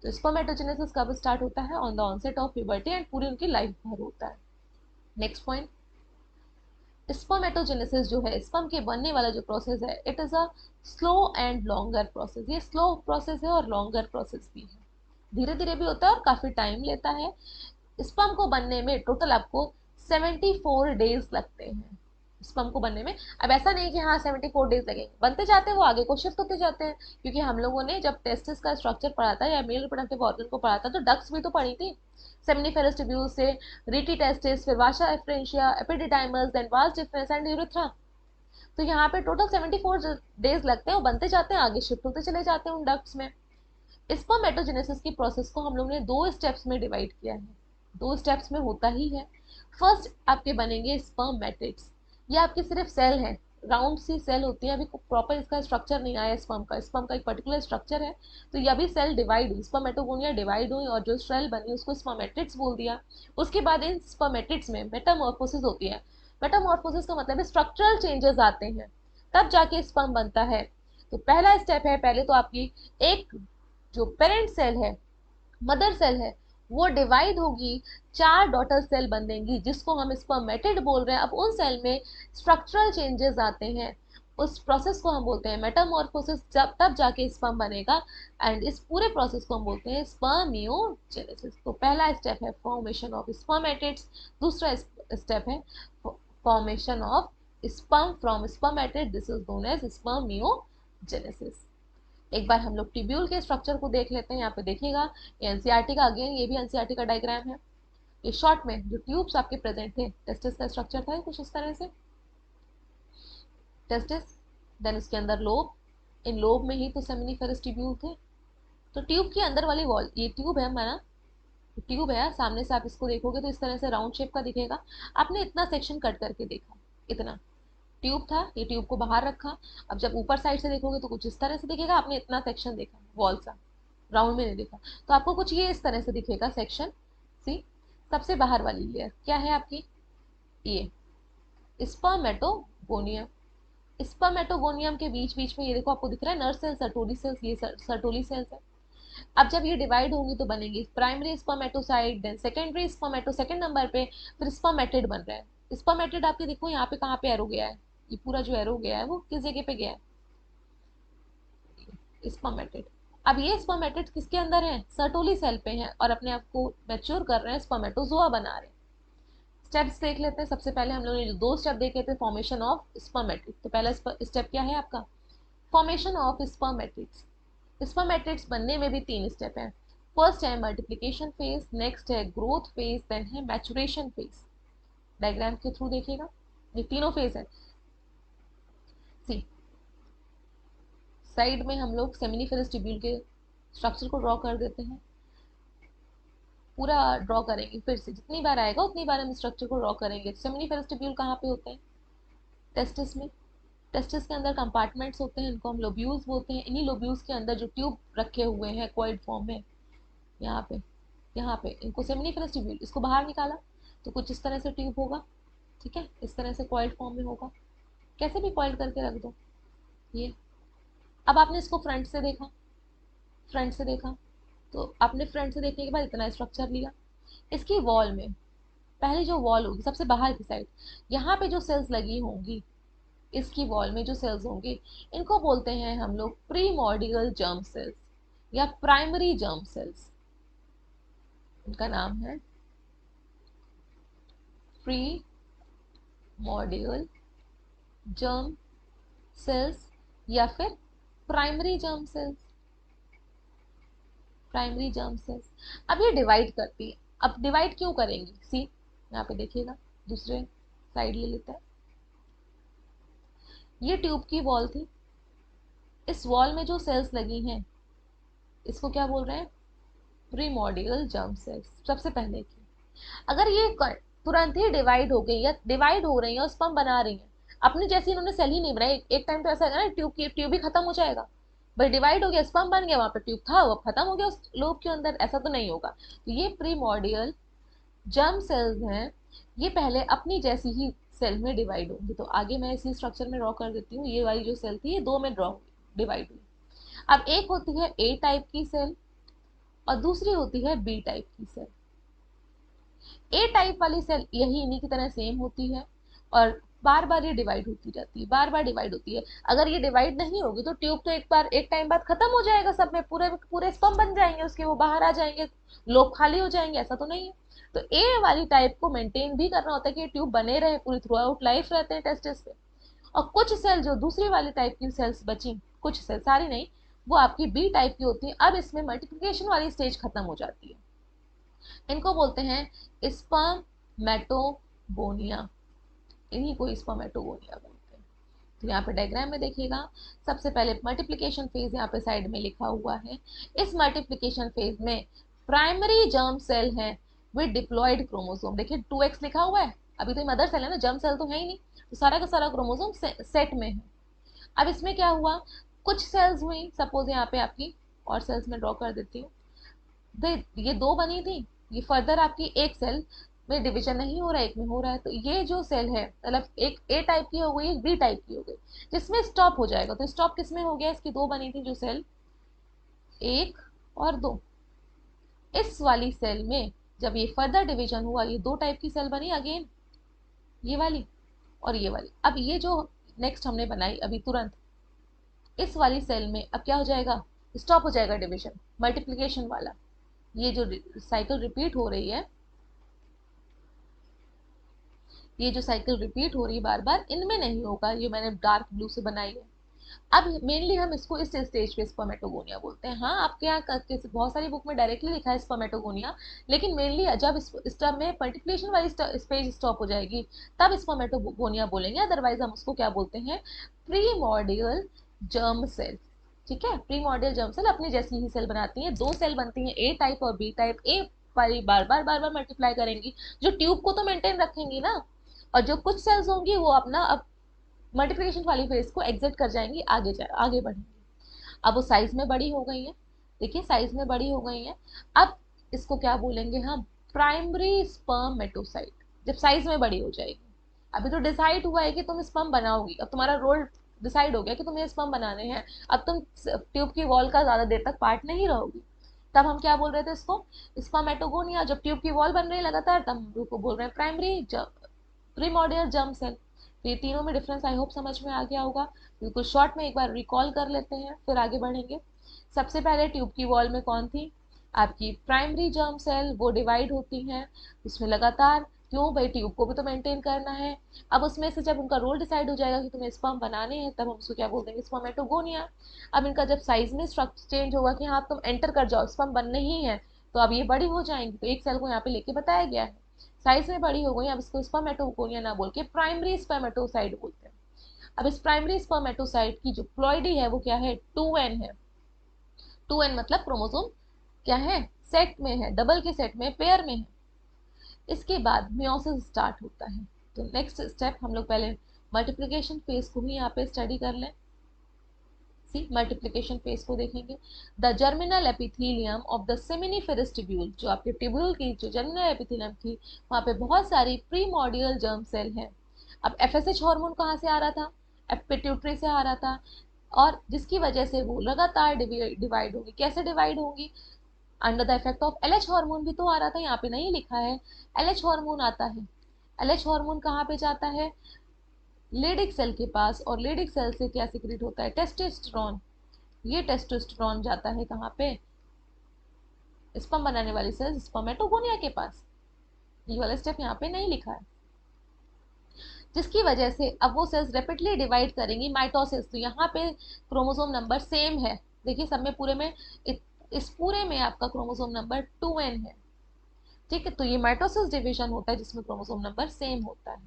तो स्पर्मेटोजेनेसिस कब स्टार्ट होता है? On the onset of puberty and पूरी उनकी लाइफ भर होता है। नेक्स्ट पॉइंट, स्पर्मेटोजेनेसिस जो है, स्पर्म के बनने वाला जो प्रोसेस है, it is a slow and longer process. ये स्लो प्रोसेस है और लॉन्गर प्रोसेस भी है, धीरे धीरे भी होता है और काफी टाइम लेता है। स्पर्म को बनने में टोटल आपको 74 डेज लगते हैं स्पर्म को बनने में। अब ऐसा नहीं कि हाँ 74 डेज लगेंगे, बनते जाते हैं वो, आगे को शिफ्ट होते जाते हैं। क्योंकि हम लोगों ने जब टेस्टिस का स्ट्रक्चर पढ़ा था या मेल रिप्रोडक्टिव ऑर्गन को पढ़ा था तो डक्स भी तो पढ़ी थी। सेमिनिफेरस ट्यूब्यूल से रीटी टेस्टिस, फिर vasa efferentia, epididymis, then vas deferens and urethra. तो यहाँ पे टोटल 74 डेज लगते हैं और बनते जाते हैं, आगे शिफ्ट होते चले जाते हैं उन डक्ट्स में। स्पर्मेटोजेनेसिस की प्रोसेस को हम लोग ने दो स्टेप्स में डिवाइड किया है, दो स्टेप्स में होता ही है। फर्स्ट आपके बनेंगे स्पर्मेटिड्स। ये आपकी सिर्फ सेल है, राउंड सी सेल होती है, अभी प्रॉपर इसका स्ट्रक्चर नहीं आया स्पर्म का। स्पर्म का एक पर्टिकुलर स्ट्रक्चर है, तो ये अभी सेल डिवाइड हुई, स्पर्मेटोगोनिया डिवाइड हुई और जो सेल बनी उसको स्पर्मेटिड्स बोल दिया। उसके बाद इन स्पर्मेटिड्स में मेटामॉर्फोसिस होती है। मेटामॉर्फोसिस का मतलब है स्ट्रक्चरल चेंजेस आते हैं, तब जाके स्पर्म बनता है। तो पहला स्टेप है, पहले तो आपकी एक जो पेरेंट सेल है, मदर सेल है, वो डिवाइड होगी, 4 डॉटर सेल बन देंगी जिसको हम स्पर्मेटिड बोल रहे हैं। अब उन सेल में स्ट्रक्चरल चेंजेस आते हैं, उस प्रोसेस को हम बोलते हैं मेटामॉर्फोसिस, जब तब जाके स्पर्म बनेगा। एंड इस पूरे प्रोसेस को हम बोलते हैं स्पर्मियोजेनेसिस। तो पहला स्टेप है फॉर्मेशन ऑफ स्पर्मेटिड्स, दूसरा स्टेप है formation of sperm from spermatid, this is known as spermiogenesis. एक बार हम लोग ट्यूब्यूल के स्ट्रक्चर को देख लेते हैं। यहाँ पे देखिएगा ये एनसीईआरटी का, अगेन ये भी एनसीईआरटी का डायग्राम है। ये शॉर्ट में जो ट्यूब्स आपके प्रेजेंट थे, टेस्टिस का स्ट्रक्चर था कुछ इस तरह से, टेस्टिस, देन उसके अंदर लोब, इन लोब में ही तो सेमिनिफेरस ट्यूब्यूल थे। तो ट्यूब के अंदर वाली वॉल, ये ट्यूब है हमारा, ट्यूब है, सामने से आप इसको देखोगे तो इस तरह से राउंड शेप का दिखेगा। आपने इतना सेक्शन कट करके देखा, इतना ट्यूब था, ये ट्यूब को बाहर रखा। अब जब ऊपर साइड से देखोगे तो कुछ इस तरह से दिखेगा, आपने इतना सेक्शन देखा वॉल सा, राउंड में नहीं देखा, तो आपको कुछ ये इस तरह से दिखेगा सेक्शन। सी, सबसे बाहर वाली लेयर क्या है आपकी? ये स्पर्मेटोगोनियम। स्पर्मेटोगोनियम के बीच बीच में ये देखो आपको दिख रहा है नर्व सेल, सर्टोली सेल्स, ये सर्टोली सेल्स है। अब जब ये डिवाइड होंगी तो बनेंगी primary spermatocyte, then secondary स्पर्मेटो, second number पे फिर स्पर्मेटिड बन रहा है। स्पर्मेटिड आपके देखो यहाँ पे कहाँ पे एरो गया है, ये पूरा जो एरो गया है वो किस जगह पे गया है? स्पर्मेटिड। अब ये स्पर्मेटिड किसके अंदर है? सर्टोली सेल पे है और अपने आप को मैच्योर कर रहे हैं, स्पर्मेटोजोआ बना रहे हैं। स्टेप्स देख लेते हैं। सबसे पहले हम लोगों ने जो दो स्टेप देखे थे, फॉर्मेशन ऑफ स्पर्मेटिड, तो पहला स्टेप क्या है आपका? Formation of spermatids. स्पर्मेटिड्स बनने में भी 3 स्टेप है। फर्स्ट है मल्टीप्लिकेशन फेज, नेक्स्ट है ग्रोथ फेज, देन है मैचुरेशन फेज। डायग्राम के थ्रू देखिएगा, ये तीनों फेज है। सी, साइड में हम लोग सेमिनिफेरस ट्यूब्यूल के स्ट्रक्चर को ड्रॉ कर देते हैं, पूरा ड्रॉ करेंगे, फिर से जितनी बार आएगा उतनी बार हम स्ट्रक्चर को ड्रॉ करेंगे। सेमिनिफेरस ट्यूब्यूल कहाँ पे होते हैं? टेस्टिस में। टेस्टिस के अंदर कंपार्टमेंट्स होते हैं, इनको हम लोब्यूल्स बोलते हैं। इन्हीं लोब्यूल्स के अंदर जो ट्यूब रखे हुए हैं क्वाइड फॉर्म में यहाँ पे, यहाँ पे इनको सेमिनिफरस ट्यूब्यूल, इसको बाहर निकाला तो कुछ इस तरह से ट्यूब होगा, ठीक है, इस तरह से कॉइल्ड फॉर्म में होगा, कैसे भी कॉइल्ड करके रख दो ये। अब आपने इसको फ्रंट से देखा, फ्रंट से देखा तो आपने फ्रंट से देखने के बाद इतना स्ट्रक्चर लिया। इसकी वॉल में पहले जो वॉल होगी सबसे बाहर की साइड, यहाँ पे जो सेल्स लगी होंगी, इसकी वॉल में जो सेल्स होंगे, इनको बोलते हैं हम लोग प्रीमॉर्डियल जर्म सेल्स या प्राइमरी जर्म सेल्स। इनका नाम है प्रीमॉर्डियल जर्म सेल्स या फिर primary germ cells, primary germ cells. अब ये डिवाइड करती है, अब डिवाइड क्यों करेंगी, सी यहाँ पे देखिएगा, दूसरे साइड ले लेते हैं। ये ट्यूब की वॉल थी, इस वॉल में जो सेल्स लगी हैं इसको क्या बोल रहे हैं, प्रीमॉर्डियल जर्म सेल्स, सबसे पहले की। अगर ये तुरंत ही डिवाइड हो गई या डिवाइड हो रही है और स्पर्म बना रही है, अपनी जैसी इन्होंने सेल ही नहीं बनाई, एक टाइम तो ऐसा है ना ट्यूब ही खत्म हो जाएगा, भाई डिवाइड हो गया, स्पर्म बन गया, वहां पे ट्यूब था वो खत्म हो गया उस लोब के अंदर, ऐसा तो नहीं होगा। तो ये प्रीमॉर्डियल जर्म सेल्स हैं, ये पहले अपनी जैसी ही सेल में डिवाइड होंगी। तो आगे मैं इसी स्ट्रक्चर में ड्रॉ कर देती हूँ, ये वाली जो सेल थी ये दो में ड्रॉ डिवाइड हुई। अब एक होती है ए टाइप की सेल और दूसरी होती है बी टाइप की सेल। ए टाइप वाली सेल यही इन्हीं की तरह सेम होती है और बार बार ये डिवाइड होती जाती है, बार बार डिवाइड होती है। अगर ये डिवाइड नहीं होगी तो ट्यूब तो एक बार एक टाइम बाद खत्म हो जाएगा, सब में पूरे पूरे स्पर्म बन जाएंगे उसके, वो बाहर आ जाएंगे, लोब खाली हो जाएंगे, ऐसा तो नहीं है। तो ए वाली टाइप को मेंटेन भी करना होता है कि ट्यूब बने रहे, पूरी थ्रू आउट लाइफ रहते हैं टेस्टिस पे। और कुछ सेल जो दूसरी वाली टाइप की सेल्स बची, कुछ सेल, सारी नहीं, वो आपकी बी टाइप की होती है। अब इसमें मल्टीप्लिकेशन वाली स्टेज खत्म हो जाती है, इनको बोलते हैं स्पर्मेटोगोनिया, इन्हीं को स्पर्मेटोगोनिया बोलते हैं। तो यहाँ पे डायग्राम में देखिएगा, सबसे पहले मल्टीप्लिकेशन फेज यहाँ पे साइड में लिखा हुआ है। इस मल्टीप्लिकेशन फेज में प्राइमरी जर्म सेल है विद डिप्लॉयड क्रोमोसोम, देखिए 2x लिखा हुआ है, अभी तो मदर सेल है ना, जर्म सेल तो है ही नहीं, तो सारा का सारा क्रोमोसोम सेट में है। अब इसमें क्या हुआ, कुछ सेल्स हुई, सपोज यहाँ पे आपकी और सेल्स में ड्रॉ कर देती हूँ, ये दो बनी थी, ये फर्दर आपकी एक सेल में डिवीजन नहीं हो रहा है, एक में हो रहा है, तो ये जो सेल है मतलब एक ए टाइप की हो गई, एक बी टाइप की हो गई, जिसमें स्टॉप हो जाएगा। तो स्टॉप किसमें हो गया, इसकी दो बनी थी जो सेल, एक और दो, इस वाली सेल में जब ये फर्दर डिवीजन हुआ, ये दो टाइप की सेल बनी अगेन, ये वाली और ये वाली। अब ये जो नेक्स्ट हमने बनाई अभी तुरंत, इस वाली सेल में अब क्या हो जाएगा, स्टॉप हो जाएगा डिवीजन, मल्टीप्लिकेशन वाला, ये जो साइकिल रिपीट हो रही है, ये जो साइकिल रिपीट हो रही है बार बार, इनमें नहीं होगा, ये मैंने डार्क ब्लू से बनाई है। अब मेनली हम इसको इस स्टेज पे स्पर्मेटोगोनिया बोलते हैं। हाँ, आपके यहाँ बहुत सारी बुक में डायरेक्टली लिखा है स्पर्मेटोगोनिया, लेकिन मेनली जब इस टर्म में मल्टीप्लिकेशन वाली स्टेज स्टॉप हो जाएगी तब स्पर्मेटोगोनिया बोलेंगे, अदरवाइज हम उसको क्या बोलते हैं, प्रीमॉर्डियल जर्म सेल। ठीक है, प्रीमॉर्डियल जर्म सेल अपनी जैसी ही सेल बनाती हैं, दो सेल बनती हैं, ए टाइप और बी टाइप। ए वाली बार बार मल्टीप्लाई करेंगी, जो ट्यूब को तो मेंटेन रखेंगी ना, और जो कुछ सेल्स होंगी वो अपना अब मल्टीप्लिकेशन वाली फेज को एग्जिट कर जाएंगी, आगे बढ़ेंगी। अब वो साइज में बड़ी हो गई है, देखिए साइज में बड़ी हो गई है। अब इसको क्या बोलेंगे हम, प्राइमरी स्पर्मेटोसाइट, जब साइज में बड़ी हो जाएगी। अभी तो डिसाइड हुआ है कि तुम स्पर्म बनाओगी, अब तुम्हारा रोल डिसाइड हो गया कि तुम्हें स्पर्म बनाने हैं, अब तुम ट्यूब की वॉल का ज्यादा देर तक पार्ट नहीं रहोगी। तब हम क्या बोल रहे थे इसको, स्पर्मेटोगोनिया। जब ट्यूब की वॉल बन रही है लगातार, तब हम को बोल रहे हैं प्राइमरी प्रीमॉर्डियल जर्म सेल। ये तीनों में डिफरेंस आई होप समझ में आ गया होगा, बिल्कुल शॉर्ट में एक बार रिकॉल कर लेते हैं फिर आगे बढ़ेंगे। सबसे पहले ट्यूब की वॉल में कौन थी, आपकी प्राइमरी जर्म सेल, वो डिवाइड होती हैं उसमें लगातार, क्यों भाई, ट्यूब को भी तो मेंटेन करना है। अब उसमें से जब उनका रोल डिसाइड हो जाएगा कि तुम्हें स्पर्म बनाने हैं, तब हम उसको क्या बोल देंगे, स्पर्मेटोगोनिया। अब इनका जब साइज में स्ट्रक्चर चेंज होगा कि हाँ तुम एंटर कर जाओ, स्पर्म बनने ही है, तो अब ये बड़ी हो जाएंगी, तो एक सेल को यहाँ पे लेके बताया गया है, साइज में बड़ी हो गई। अब इसको स्पर्मेटोगोनिया ना बोल के प्राइमरी स्पर्मेटोसाइट बोलते हैं। अब इस प्राइमरी स्पर्मेटोसाइट की जो प्लॉइडी है वो क्या है, 2n है। 2n मतलब क्रोमोसोम क्या है, सेट में है, डबल के सेट में, पेयर में है। इसके बाद मियोसिस स्टार्ट होता है। तो नेक्स्ट स्टेप हम लोग पहले मल्टीप्लिकेशन फेज को ही यहाँ पे स्टडी कर लें। सी मल्टीप्लिकेशन फेज को देखेंगे। The germinal epithelium of the seminiferous tubule, जो आपके ट्यूब्यूल की जो जर्मिनल एपिथीलियम थी वहाँ पे बहुत सारी प्रीमोडियल जर्म सेल हैं। अब एफएसएच हार्मोन कहाँ से आ रहा था, पिट्यूटरी से आ रहा था, और जिसकी वजह से वो लगातार डिवाइड होगी। कैसे डिवाइड होंगी, under the effect of LH hormone भी तो आ रहा था, यहाँ पे नहीं लिखा है। एलएच हार्मोन आता है, एलएच हार्मोन कहाँ पे जाता है, लेडिक सेल के पास, और लेडिक सेल से क्या सिक्रीट होता है, टेस्टोस्टेरोन। ये टेस्टोस्टेरोन जाता है कहाँ पे, स्पर्म बनाने वाली सेल्स स्पर्मेटोगोनिया के पास। ये वाला स्टेप यहाँ पे नहीं लिखा है, जिसकी वजह से अब वो सेल्स रैपिडली डिवाइड करेंगी माइटोसिस। तो यहाँ पे क्रोमोसोम नंबर सेम है, देखिए सब में पूरे में इस पूरे में आपका क्रोमोसोम नंबर 2n है, ठीक है। तो ये माइटोसिस डिवीजन होता है जिसमें क्रोमोसोम नंबर सेम होता है।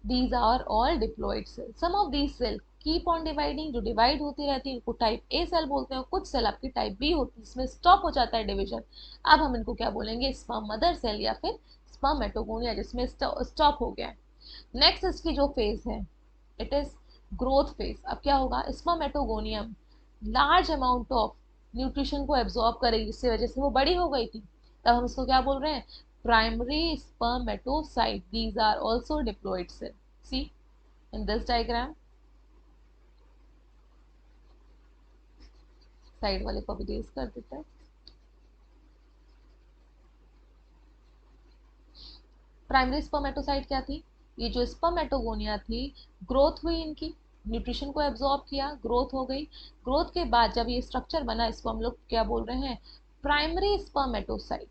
These are all diploid cells. Some of these cells keep on dividing, जो डिवाइड होती रहती है, इनको टाइप ए सेल बोलते हैं। कुछ सेल आपकी टाइप बी होती है, इसमें स्टॉप हो जाता है डिवीजन। अब हम इनको क्या बोलेंगे, स्पर्म मदर सेल या फिर स्पर्मेटोगोनिया, जिसमें स्टॉप हो गया है। नेक्स्ट इसकी जो फेज है, इट इज ग्रोथ फेज। अब क्या होगा, spermatogonium large amount of nutrition को एब्जॉर्ब करेगी, जिसकी वजह से वो बड़ी हो गई थी। तब हम इसको क्या बोल रहे हैं, primary spermatocyte. These are also diploid cell. See in this diagram, side वाले को भी रेज कर देते हैं। प्राइमरी स्पर्मेटोसाइट क्या थी, ये जो स्पर्मेटोगोनिया थी, ग्रोथ हुई इनकी, न्यूट्रिशन को एब्जॉर्ब किया, ग्रोथ हो गई। ग्रोथ के बाद जब ये स्ट्रक्चर बना, इसको हम लोग क्या बोल रहे हैं, प्राइमरी स्पर्मेटोसाइट।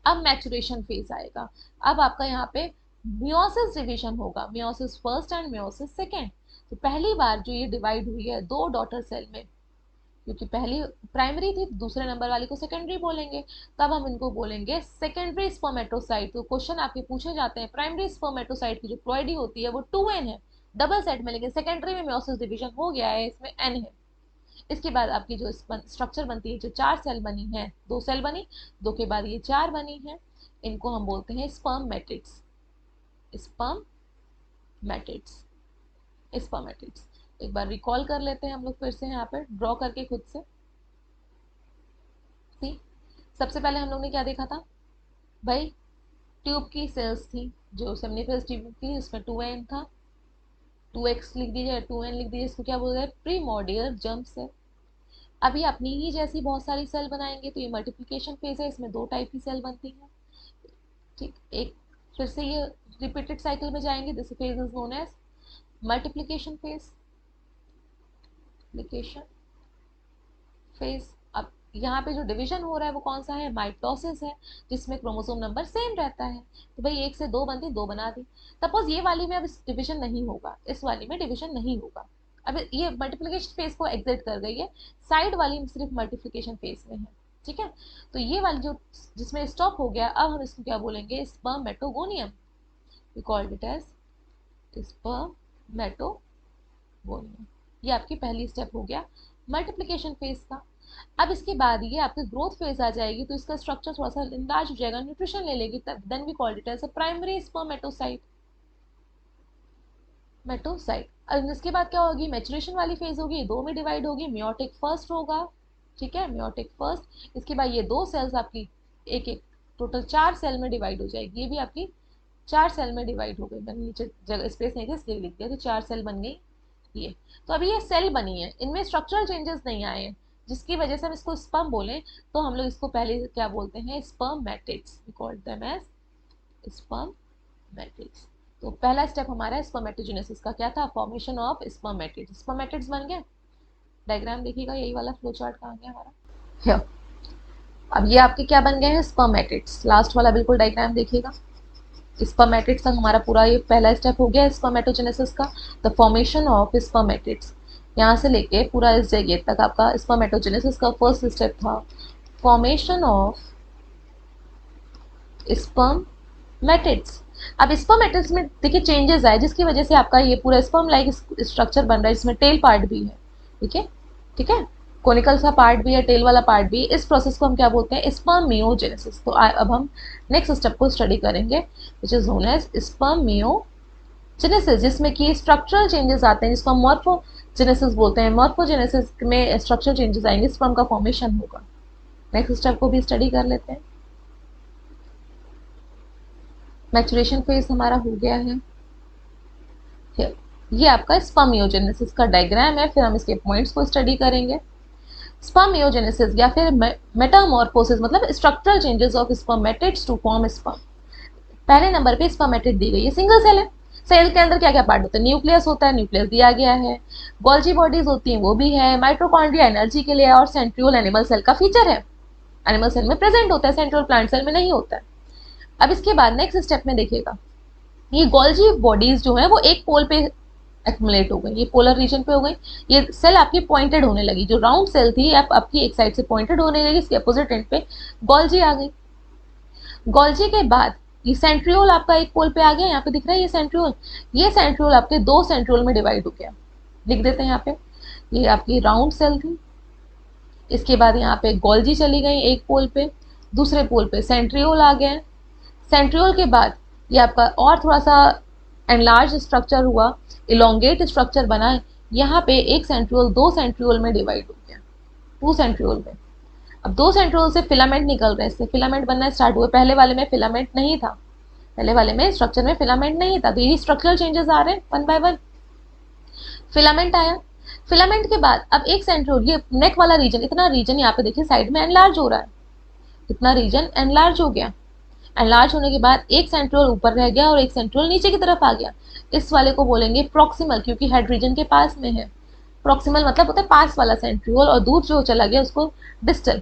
अब मैचुरेशन फेज आएगा। अब आपका यहाँ पे मियोसिस डिवीजन होगा, meiosis first and meiosis second. तो पहली बार जो ये डिवाइड हुई है दो डॉटर सेल में, क्योंकि पहली प्राइमरी थी, दूसरे नंबर वाली को सेकेंडरी बोलेंगे, तब हम इनको बोलेंगे सेकेंडरी स्पर्मेटोसाइट। तो क्वेश्चन आपके पूछे जाते हैं, प्राइमरी स्पर्मेटोसाइट की जो प्लॉइडी होती है वो 2n है, डबल सेट में, लेकिन सेकेंडरी में मियोसिस डिवीजन हो गया है, इसमें n है। इसके बाद आपकी जो स्ट्रक्चर बनती है, जो 4 सेल बनी है, 2 सेल बनी, 2 के बाद ये 4 बनी है, इनको हम बोलते हैं स्पर्मेटिड्स। Spermatids, spermatids. एक बार रिकॉल कर लेते हैं हम लोग फिर से यहाँ पर ड्रॉ करके खुद से। सी सबसे पहले हम लोग ने क्या देखा था भाई, ट्यूब की सेल्स थी, जो सेमिनिफरस ट्यूब थी, उसमें 2n था, 2x लिख दीजिए, 2n लिख दीजिए, इसको क्या बोलते हैं, प्रीमोडियल जर्म सेल। अभी अपनी ही जैसी बहुत सारी सेल बनाएंगे, तो ये मल्टीप्लिकेशन फेज है, इसमें 2 टाइप की सेल बनती है, ठीक। एक फिर से ये रिपीटेड साइकिल में जाएंगे, this phase is known as multiplication phase, phase. अब यहाँ पे जो डिवीजन हो रहा है वो कौन सा है, माइटोसिस है, जिसमें क्रोमोसोम नंबर सेम रहता है। तो भाई 1 से 2 बनती, 2 बना दी। सपोज ये वाली में अब डिवीजन नहीं होगा, इस वाली में डिवीजन नहीं होगा। अब ये मल्टीप्लिकेशन फेज को एग्जिट कर गई है, साइड वाली में सिर्फ मल्टीप्लिकेशन फेज में है, ठीक है। तो ये वाली जो जिसमें स्टॉप हो गया, अब हम इसको क्या बोलेंगे, spermatogonium. We called it as spermatogonium. ये आपकी पहली स्टेप हो गया मल्टीप्लिकेशन फेज का। अब इसके बाद ये आपकी ग्रोथ फेज आ जाएगी, तो इसका स्ट्रक्चर थोड़ा सा इंलार्ज हो जाएगा, न्यूट्रिशन ले लेगी, तब then we called it as a primary spermatocyte, मेटोसाइट। अब इसके बाद क्या होगी, मैचुरेशन वाली फेज होगी, 2 में डिवाइड होगी, मियोटिक फर्स्ट होगा, ठीक है, मियोटिक फर्स्ट। इसके बाद ये 2 सेल्स आपकी एक एक टोटल 4 सेल में डिवाइड हो जाएगी, ये भी आपकी 4 सेल में डिवाइड हो गई। मैंने नीचे जगह स्पेस नहीं थी इसलिए लिख दिया, तो 4 सेल बन गई ये। तो अभी ये सेल बनी है, इनमें स्ट्रक्चरल चेंजेस नहीं आए हैं, जिसकी वजह से हम इसको स्पर्म बोलें, तो हम लोग इसको पहले क्या बोलते हैं, spermatids. We called them as spermatids. तो पहला स्टेप हमारा स्पर्मेटोजेनेसिस का क्या था, फॉर्मेशन ऑफ स्पर्मेटिड्स। स्पर्मेटिड्स बन गए, डायग्राम देखिएगा, यही वाला फ्लो चार्ट कहाँ गया हमारा, here। अब ये आपके क्या बन गए हैं, स्पर्मेटिड्स। लास्ट वाला बिल्कुल डायग्राम देखिएगा, स्पर्मेटिड्स तक हमारा पूरा ये पहला स्टेप हो गया स्पर्मेटोजेनेसिस का, द फॉर्मेशन ऑफ स्पर्मेटिड्स। यहाँ से लेके पूरा इस जगह तक आपका स्पर्मेटोजेनेसिस का फर्स्ट स्टेप था, फॉर्मेशन ऑफ स्पर्मेटिड्स। अब स्पर्मेटिड्स में देखिए चेंजेस आए, जिसकी वजह से आपका ये पूरा स्पर्म लाइक स्ट्रक्चर बन रहा है, जिसमें टेल पार्ट भी है, ठीक है, ठीक है, कोनिकल सा पार्ट भी है, टेल वाला पार्ट भी। इस प्रोसेस को हम क्या बोलते हैं, स्पर्मियोजेनेसिस। तो अब हम नेक्स्ट स्टेप को स्टडी करेंगे, which is known as spermiogenesis, जिसमें कि स्ट्रक्चरल चेंजेस आते हैं, जिसको हम जेनेसिस बोलते हैं। मॉर्फोजेनेसिस में स्ट्रक्चर चेंजेस आएंगे, स्पर्म का फॉर्मेशन होगा। नेक्स्ट स्टेप को भी स्टडी कर लेते हैं। मैचुरेशन फेज हमारा हो गया है। ये आपका स्पर्मियोजेनेसिस का डायग्राम है, फिर हम इसके पॉइंट्स को स्टडी करेंगे। स्पर्मियोजेनेसिस या फिर मेटामॉर्फोसिस मतलब structural changes of spermatids to form sperm. पहले नंबर पे स्पर्मेटिड दी गई है, सिंगल सेल है। सेल के अंदर क्या क्या पार्ट होता है, न्यूक्लियस होता है, न्यूक्लियस दिया गया है, गोल्जी बॉडीज होती हैं वो भी है, माइटोकॉन्ड्रिया एनर्जी के लिए, और सेंट्रियोल एनिमल सेल का फीचर है, एनिमल सेल में प्रेजेंट होता है, सेंट्रियोल प्लांट सेल में नहीं होता है। अब इसके बाद नेक्स्ट स्टेप में देखिएगा, ये गोल्जी बॉडीज जो है वो एक पोल पे एक्मुलेट हो गई, ये पोलर रीजन पे हो गई। ये सेल आपकी पॉइंटेड होने लगी, जो राउंड सेल थी आपकी एक साइड से पॉइंटेड होने लगी, इसके अपोजिट एंड पे गोल्जी आ गई। गोल्जी के बाद ये सेंट्रियोल आपका एक पोल पे आ गया, यहाँ पे दिख रहा है ये सेंट्रियोल। ये सेंट्रियोल आपके दो सेंट्रियोल में डिवाइड हो गया, लिख देते हैं यहाँ पे। ये आपकी राउंड सेल थी, इसके बाद यहाँ पे गोल्जी चली गई एक पोल पे, दूसरे पोल पे सेंट्रियोल आ गए। सेंट्रियोल के बाद ये आपका और थोड़ा सा एनलार्ज स्ट्रक्चर हुआ, इलोंगेट स्ट्रक्चर बना, यहाँ पे एक सेंट्रियोल दो सेंट्रियोल में डिवाइड हो गया, टू सेंट्रियोल में। अब दो सेंट्रियोल से फिलामेंट निकल रहे हैं, इससे फिलामेंट बनना स्टार्ट हुए। पहले वाले में फिलामेंट नहीं था, पहले वाले में स्ट्रक्चर में फिलामेंट नहीं था, तो ये स्ट्रक्चरल चेंजेस आ रहे हैं वन बाय वन। फिलामेंट आया, फिलामेंट के बाद अब एक सेंट्रियोल, ये नेक वाला रीजन, इतना रीजन यहाँ पे देखिए साइड में एनलार्ज हो रहा है, इतना रीजन एनलार्ज हो गया। एनलार्ज होने के बाद एक सेंट्रियोल ऊपर रह गया और एक सेंट्रियोल नीचे की तरफ आ गया। इस वाले को बोलेंगे प्रॉक्सिमल, क्योंकि हेड रीजन के पास में है। प्रॉक्सिमल मतलब होता है पास वाला सेंट्रियोल, और दूर जो चला गया उसको डिस्टल।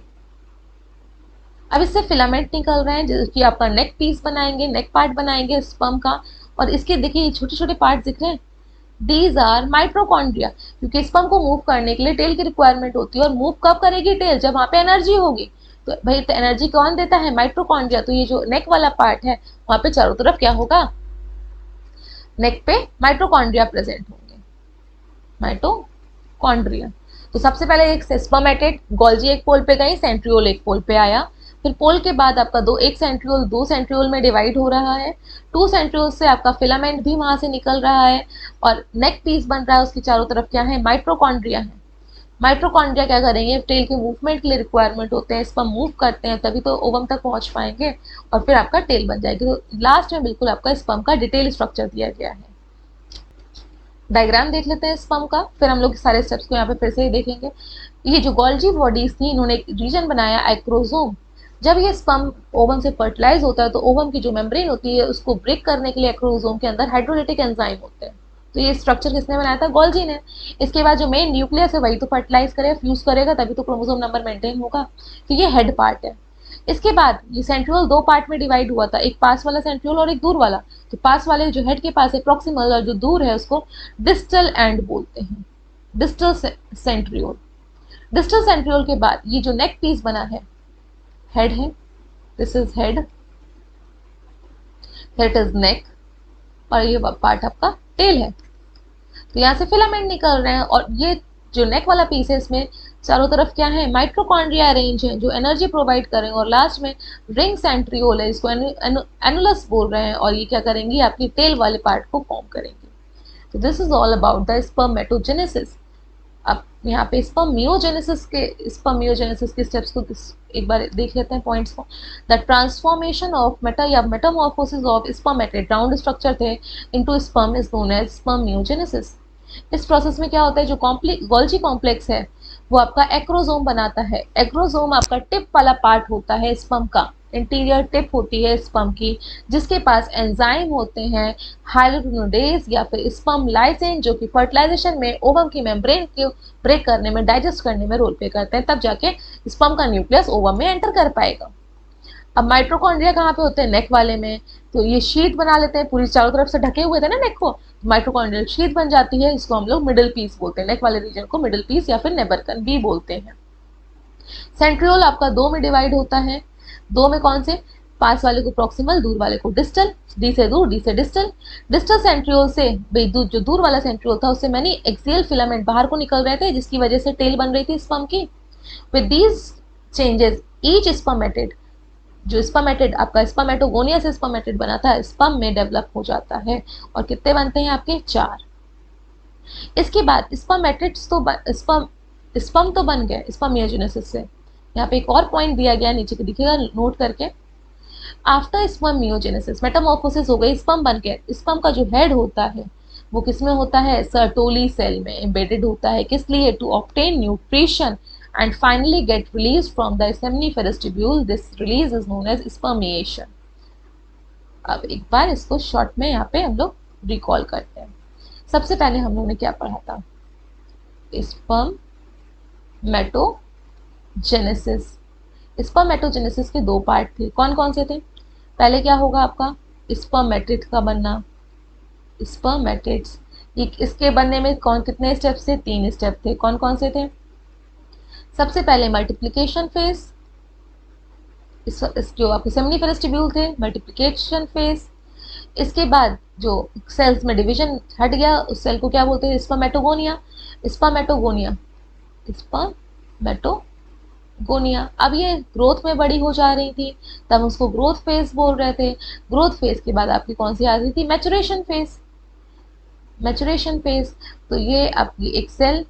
अब इससे फिलामेंट निकल रहे हैं, जिसकी आपका नेक पीस बनाएंगे, नेक पार्ट बनाएंगे स्पर्म का। और इसके देखिए छोटे छोटे पार्ट दिख रहे हैं, दीज आर माइट्रोकॉन्ड्रिया, क्योंकि स्पर्म को मूव करने के लिए टेल की रिक्वायरमेंट होती है, और मूव कब करेगी टेल, जब वहां पे एनर्जी होगी। तो भाई तो एनर्जी कौन देता है, माइट्रोकॉन्ड्रिया। तो ये जो नेक वाला पार्ट है वहां पे चारों तरफ क्या होगा, नेक पे माइट्रोकॉन्ड्रिया प्रेजेंट होंगे, माइटोकॉन्ड्रिया। तो सबसे पहले एक स्पर्मेटेड, गोल्जी एक पोल पे गई, सेंट्रियोल एक पोल पे आया। फिर पोल के बाद आपका एक सेंट्रियोल दो सेंट्रियोल में डिवाइड हो रहा है, टू सेंट्रियोल से आपका फिलामेंट भी वहां से निकल रहा है, और नेक पीस बन रहा है, उसके चारों तरफ क्या है, माइट्रोकॉन्ड्रिया है। माइट्रोकॉन्ड्रिया क्या करेंगे, टेल के मूवमेंट के लिए रिक्वायरमेंट होते हैं, इस पर मूव करते हैं तभी तो ओवम तक पहुंच पाएंगे, और फिर आपका टेल बन जाएगी। तो लास्ट में बिल्कुल आपका स्पर्म का डिटेल स्ट्रक्चर दिया गया है। डायग्राम देख लेते हैं स्पर्म का, फिर हम लोग सारे स्टेप्स को यहाँ पे फिर से ही देखेंगे। ये जो गोल्जी बॉडीज थी, इन्होंने एक रीजन बनाया एक्रोसोम। जब ये स्पर्म ओवम से फर्टिलाइज होता है तो ओवम की जो मेम्ब्रेन होती है उसको ब्रेक करने के लिए एक्रोसोम के अंदर हाइड्रोलिटिक एंजाइम होते हैं। तो ये स्ट्रक्चर किसने बनाया था, गोल्जी ने। इसके बाद जो मेन न्यूक्लियस है वही तो फर्टिलाइज करेगा, फ्यूज करेगा, तभी तो क्रोमोसोम नंबर मेंटेन होगा। तो ये हेड पार्ट है। इसके बाद ये सेंट्रियोल दो पार्ट में डिवाइड हुआ था, एक पास वाला सेंट्रियोल और एक दूर वाला। तो पास वाले जो हेड के पास है प्रॉक्सिमल, और जो दूर है उसको डिस्टल एंड बोलते हैं, डिस्टल सेंट्रियोल। डिस्टल सेंट्रियोल के बाद ये जो नेक पीस बना है, हेड है, this is head, that is neck, और ये पार्ट आपका टेल है। तो यहाँ से फिलामेंट निकल रहे हैं, और ये जो नेक वाला पीस है इसमें चारों तरफ क्या है, माइट्रोकॉन्ड्रिया अरेंज है जो एनर्जी प्रोवाइड करेंगे, और लास्ट में रिंग सेंट्रियोल है, इसको एनुलस बोल रहे हैं, और ये क्या करेंगी, आपकी टेल वाले पार्ट को फॉर्म करेंगे। तो this is all about the spermatogenesis. अब यहाँ पे स्पर्मियोजेनेसिस के स्टेप्स को एक बार देख लेते हैं पॉइंट्स को। The transformation of metamorphosis of spermatid, round structure थे, into sperm is known as spermiogenesis. इस प्रोसेस में क्या होता है, जो गोल्जी कॉम्प्लेक्स है वो आपका एक्रोसोम बनाता है। एक्रोसोम आपका टिप वाला पार्ट होता है स्पर्म का, इंटीरियर टिप होती है स्पर्म की, जिसके पास एंजाइम होते हैं हाइलुरोनिडेज या फिर स्पर्म लाइसेन, जो कि फर्टिलाइजेशन में ओवम की मेम्ब्रेन को ब्रेक करने में, डाइजेस्ट करने में रोल प्ले करते हैं, तब जाके स्पर्म का न्यूक्लियस ओवम में एंटर कर पाएगा। अब माइट्रोकॉन्ड्रिया कहाँ पे होते हैं, नेक वाले में। तो ये शीट बना लेते हैं, पूरी चारों तरफ से ढके हुए थे ना नेक को, माइट्रोकॉन्ड्रियल शीट बन जाती है, इसको हम लोग मिडिल पीस बोलते हैं, नेक वाले रीजन को मिडिल पीस या फिर नेबरकन भी बोलते हैं। सेंट्रियोल आपका दो में डिवाइड होता है, दो में कौन से, पास वाले को प्रॉक्सिमल, दूर वाले को डिस्टल, डी से दूर, डी से डिस्टल। डिस्टल सेंट्रियोल से जो दूर वाला सेंट्रियोल था उससे मैनी एक्सियल फिलामेंट बाहर को निकल रहे थे, जिसकी वजह से टेल बन रही थी स्पर्म की। With these changes each spermatid, जो स्पर्मेटेड आपका स्पर्मेटोगोनिया से स्पर्मेटेड बना था, स्पर्म में डेवलप हो जाता है। और कितने बनते हैं आपके, चार। इसके बाद स्पर्मेटिड्स तो स्पर्म तो बन गए स्पर्मियोजेनेसिस से। यहाँ पे एक और पॉइंट दिया गया नीचे के दिखेगा नोट करके। आफ्टर स्पर्मियोजेनेसिस मेटामॉर्फोसिस हो गई, स्पर्म बन गया। स्पर्म का जो हेड होता है वो किसमें होता है? सर्टोली सेल में एम्बेडेड होता है। किस लिए? To obtain nutrition and finally get release from the seminiferous tubule. This release is known as spermiation. अब एक बार इसको शॉर्ट में यहाँ पे हम लोग रिकॉल करते हैं। सबसे पहले हम लोगों ने क्या पढ़ा था? स्पर्मेटोजेनेसिस। स्पर्मेटोजेनेसिस के दो पार्ट थे, कौन कौन से थे? पहले क्या होगा आपका? स्पर्मेटिड का बनना, स्पर्मेटिड्स। इसके बनने में कौन कितने स्टेप्स थे? 3 स्टेप थे। कौन कौन से थे? सबसे पहले मल्टीप्लिकेशन फेज, जो आपके सेमिनिफेरस ट्यूब्यूल थे, मल्टीप्लिकेशन फेज। इसके बाद जो सेल्स में डिवीजन हट गया उस सेल को क्या बोलते हैं? स्पर्मेटोगोनिया। Spermatogonia spermatogonia. अब ये ग्रोथ में बड़ी हो जा रही थी, तब उसको ग्रोथ फेज बोल रहे थे। ग्रोथ फेज के बाद आपकी कौन सी आ रही थी? Maturation phase. मैचुरेशन फेज, तो ये आपकी एक सेल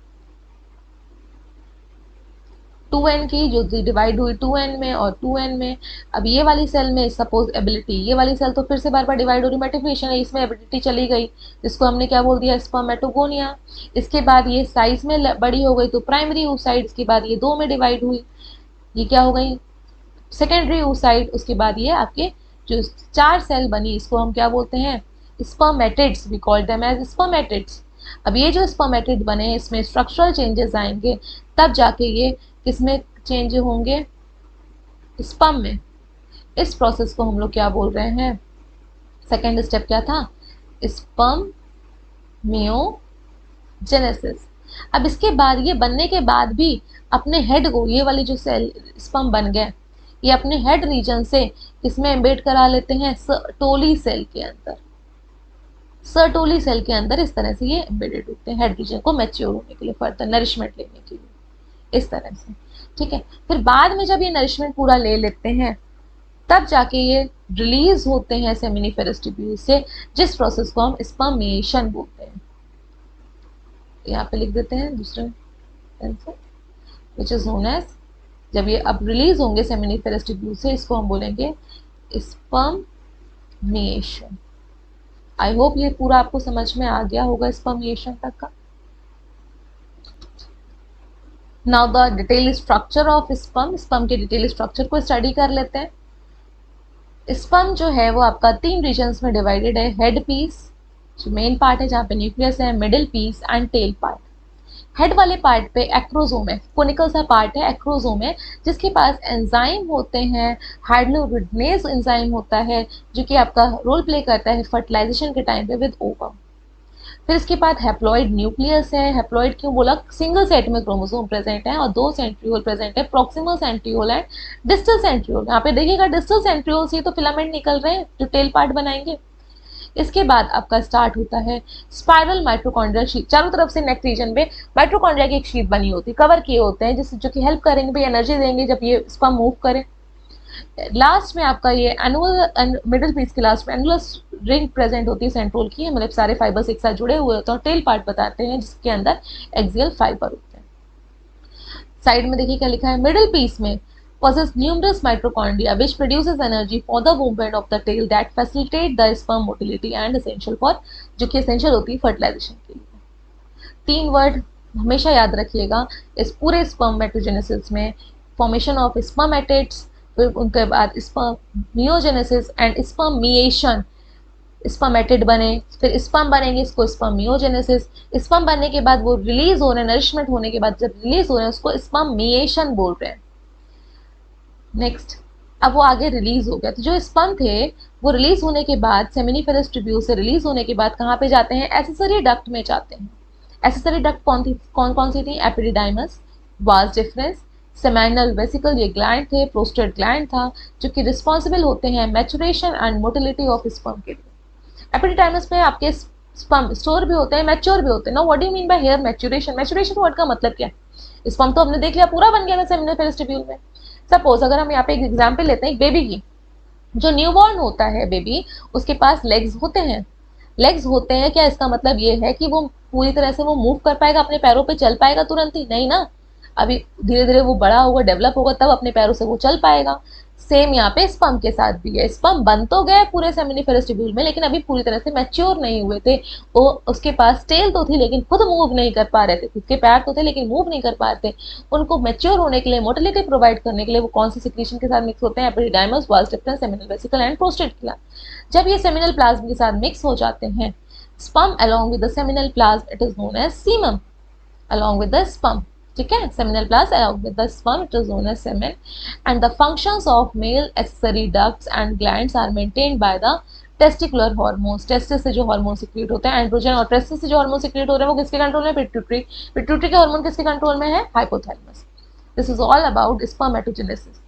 2n की जो डिवाइड हुई 2n में और 2n में। अब ये वाली सेल में सपोज एबिलिटी, ये वाली सेल तो फिर से बार बार डिवाइड हो रही, मल्टीप्लिकेशन है, इसमें एबिलिटी चली गई, जिसको हमने क्या बोल दिया? स्पर्मेटोगोनिया। इसके बाद ये साइज में बड़ी हो गई तो प्राइमरी oocyte, के बाद ये 2 में डिवाइड हुई, ये क्या हो गई? Secondary oocyte। उसके बाद ये आपके जो 4 सेल बनी, इसको हम क्या बोलते हैं? Spermatids. We call them as spermatids. अब ये जो स्पर्मेटिड बने इसमें स्ट्रक्चरल चेंजेस आएंगे, तब जाके ये किसमें चेंज होंगे? स्पर्म में। इस प्रोसेस को हम लोग क्या बोल रहे हैं? सेकेंड स्टेप क्या था? स्पर्मियोजेनेसिस। अब इसके बाद ये बनने के बाद भी अपने हेड को, ये वाली जो सेल स्पर्म बन गए, ये अपने हेड रीजन से इसमें एम्बेड करा लेते हैं सर्टोली सेल के अंदर। सर्टोली सेल के अंदर इस तरह से ये एम्बेडेड होते हैं हेड रीजन को मैच्योर होने के लिए, फर्दर नरिशमेंट लेने के लिए, इस तरह से। ठीक है, फिर बाद में जब ये नरिशमेंट पूरा ले लेते हैं तब जाके ये रिलीज होते हैं सेमिनिफेरस ट्यूब्यूल से, जिस प्रोसेस को हम स्पर्मिएशन बोलते हैं। यहाँ पे लिख देते हैं दूसरे विच इज नोन एज, जब ये अब रिलीज होंगे सेमिनिफेरस ट्यूब्यूल से, इसको हम बोलेंगे स्पर्मिएशन। आई होप ये पूरा आपको समझ में आ गया होगा स्पर्मिएशन तक का। Now the detail structure of sperm. Sperm के डिटेल स्ट्रक्चर को स्टडी कर लेते हैं। स्पर्म जो है वो आपका 3 रीजन्स में डिवाइडेड है। हेड पीस जो मेन पार्ट है जहाँ पे न्यूक्लियस है, middle piece and tail part. Head वाले पार्ट पे एक्रोसोम है, कोनिकल सा पार्ट है, एक्रोसोम है, जिसके पास एंजाइम होते हैं, हाइड्रोलिनेज एंजाइम होता है, जो कि आपका रोल प्ले करता है फर्टिलाइजेशन के टाइम पे विद ओवम। फिर इसके बाद हैप्लॉइड न्यूक्लियस है। हैप्लॉइड क्यों बोला? सिंगल सेट में क्रोमोसोम प्रेजेंट है और 2 सेंट्रियोल प्रेजेंट है, proximal centriole and distal centriole. यहाँ पे देखिएगा डिस्टल सेंट्रियोल से तो फिलामेंट निकल रहे हैं जो टेल पार्ट बनाएंगे। इसके बाद आपका स्टार्ट होता है स्पाइरल माइटोकॉन्ड्रियल शीट। चारों तरफ से नेक रीजन में माइटोकॉन्ड्रिया की एक शीट बनी होती है, कवर किए होते हैं, जिससे जो कि हेल्प करेंगे भाई, एनर्जी देंगे जब ये स्पर्म मूव करे। लास्ट में आपका ये एनुअल मिडिल पीस के लास्ट में एनुलर रिंग प्रेजेंट होती है सेंट्रोल की, मतलब सारे फाइबर्स एक साथ जुड़े हुए होते हैं और टेल पार्ट बताते हैं जिसके अंदर एक्सियल फाइबर होते हैं। साइड में देखिए क्या लिखा है, मिडिल पीस में possess numerous mitochondria which produces energy for the movement of the tail that facilitate the sperm motility and essential for, जो कि essential होती है फर्टिलाइजेशन के लिए। 3 वर्ड हमेशा याद रखिएगा इस पूरे स्पर्मेटोजेनेसिस में, फॉर्मेशन ऑफ स्पर्मेटिड्स, फिर उनके बाद स्पर्मियोजेनेसिस एंड स्पर्मिएशन। स्पर्मेटिड बने, फिर स्पर्म बनेंगे, इसको स्पर्मियोजेनेसिस। स्पर्म बनने के बाद वो रिलीज हो रहे हैं, नरिशमेंट होने के बाद जब रिलीज हो रहे हैं उसको स्पर्मिएशन बोल रहे हैं। नेक्स्ट, अब वो आगे रिलीज हो गया, तो जो स्पर्म थे वो रिलीज होने के बाद सेमिनिफेरस ट्यूब्यूल से रिलीज होने के बाद कहाँ पे जाते हैं? एक्सेसरी डक्ट में जाते हैं। एक्सेसरी डक्ट कौन सी थी? Epididymis, vas deferens, seminal vesicle, ये ग्लैंड थे, प्रोस्टेट ग्लैंड था, जो कि रिस्पॉन्सिबल होते हैं maturation and motility of sperm के लिए। एपिडिडाइमस में आपके स्पर्म स्टोर भी होते हैं, मैच्योर भी होते हैं। Now what do you mean bye here maturation? Maturation word का मतलब क्या है? स्पर्म तो हमने देख लिया पूरा बन गया था सेमिनिफेरस ट्यूब्यूल में। सपोज अगर हम यहाँ पे एक एग्जाम्पल लेते हैं एक बेबी की, जो न्यूबॉर्न होता है बेबी, उसके पास लेग्स होते हैं। लेग्स होते हैं क्या? इसका मतलब ये है कि वो पूरी तरह से वो मूव कर पाएगा, अपने पैरों पे चल पाएगा तुरंत ही? नहीं ना, अभी धीरे धीरे वो बड़ा होगा, डेवलप होगा, तब अपने पैरों से वो चल पाएगा। सेम यहाँ पे स्पर्म के साथ भी है। स्पर्म बन तो गए पूरे सेमिनिफेरस ट्यूब्यूल में, लेकिन अभी पूरी तरह से मैच्योर नहीं हुए थे। वो उसके पास टेल तो थी लेकिन खुद मूव नहीं कर पा रहे थे, खुद के पैर तो थे लेकिन मूव नहीं कर पा रहे थे। उनको मैच्योर होने के लिए, मोटिलिटी प्रोवाइड करने के लिए वो कौन सी सिक्रीशन के साथ मिक्स होते हैं? Epididymis, vas deferens, seminal vesicle and prostate gland. जब ये सेमिनल प्लाज्म के साथ मिक्स हो जाते हैं, sperm along with the seminal plasm, it is known as semen along with the sperm, ठीक है? seminal plasm along with the sperm, it is known as semen, and the functions of male accessory ducts and glands are maintained by the testicular hormones. Testis से जो hormone secrete होते हैं, androgen और testis से जो hormone secrete हो रहे हैं वो किसके कंट्रोल में? पिट्यूटरी। पिट्यूटरी के हार्मोन किसके कंट्रोल में है? Hypothalamus. This is all about spermatogenesis.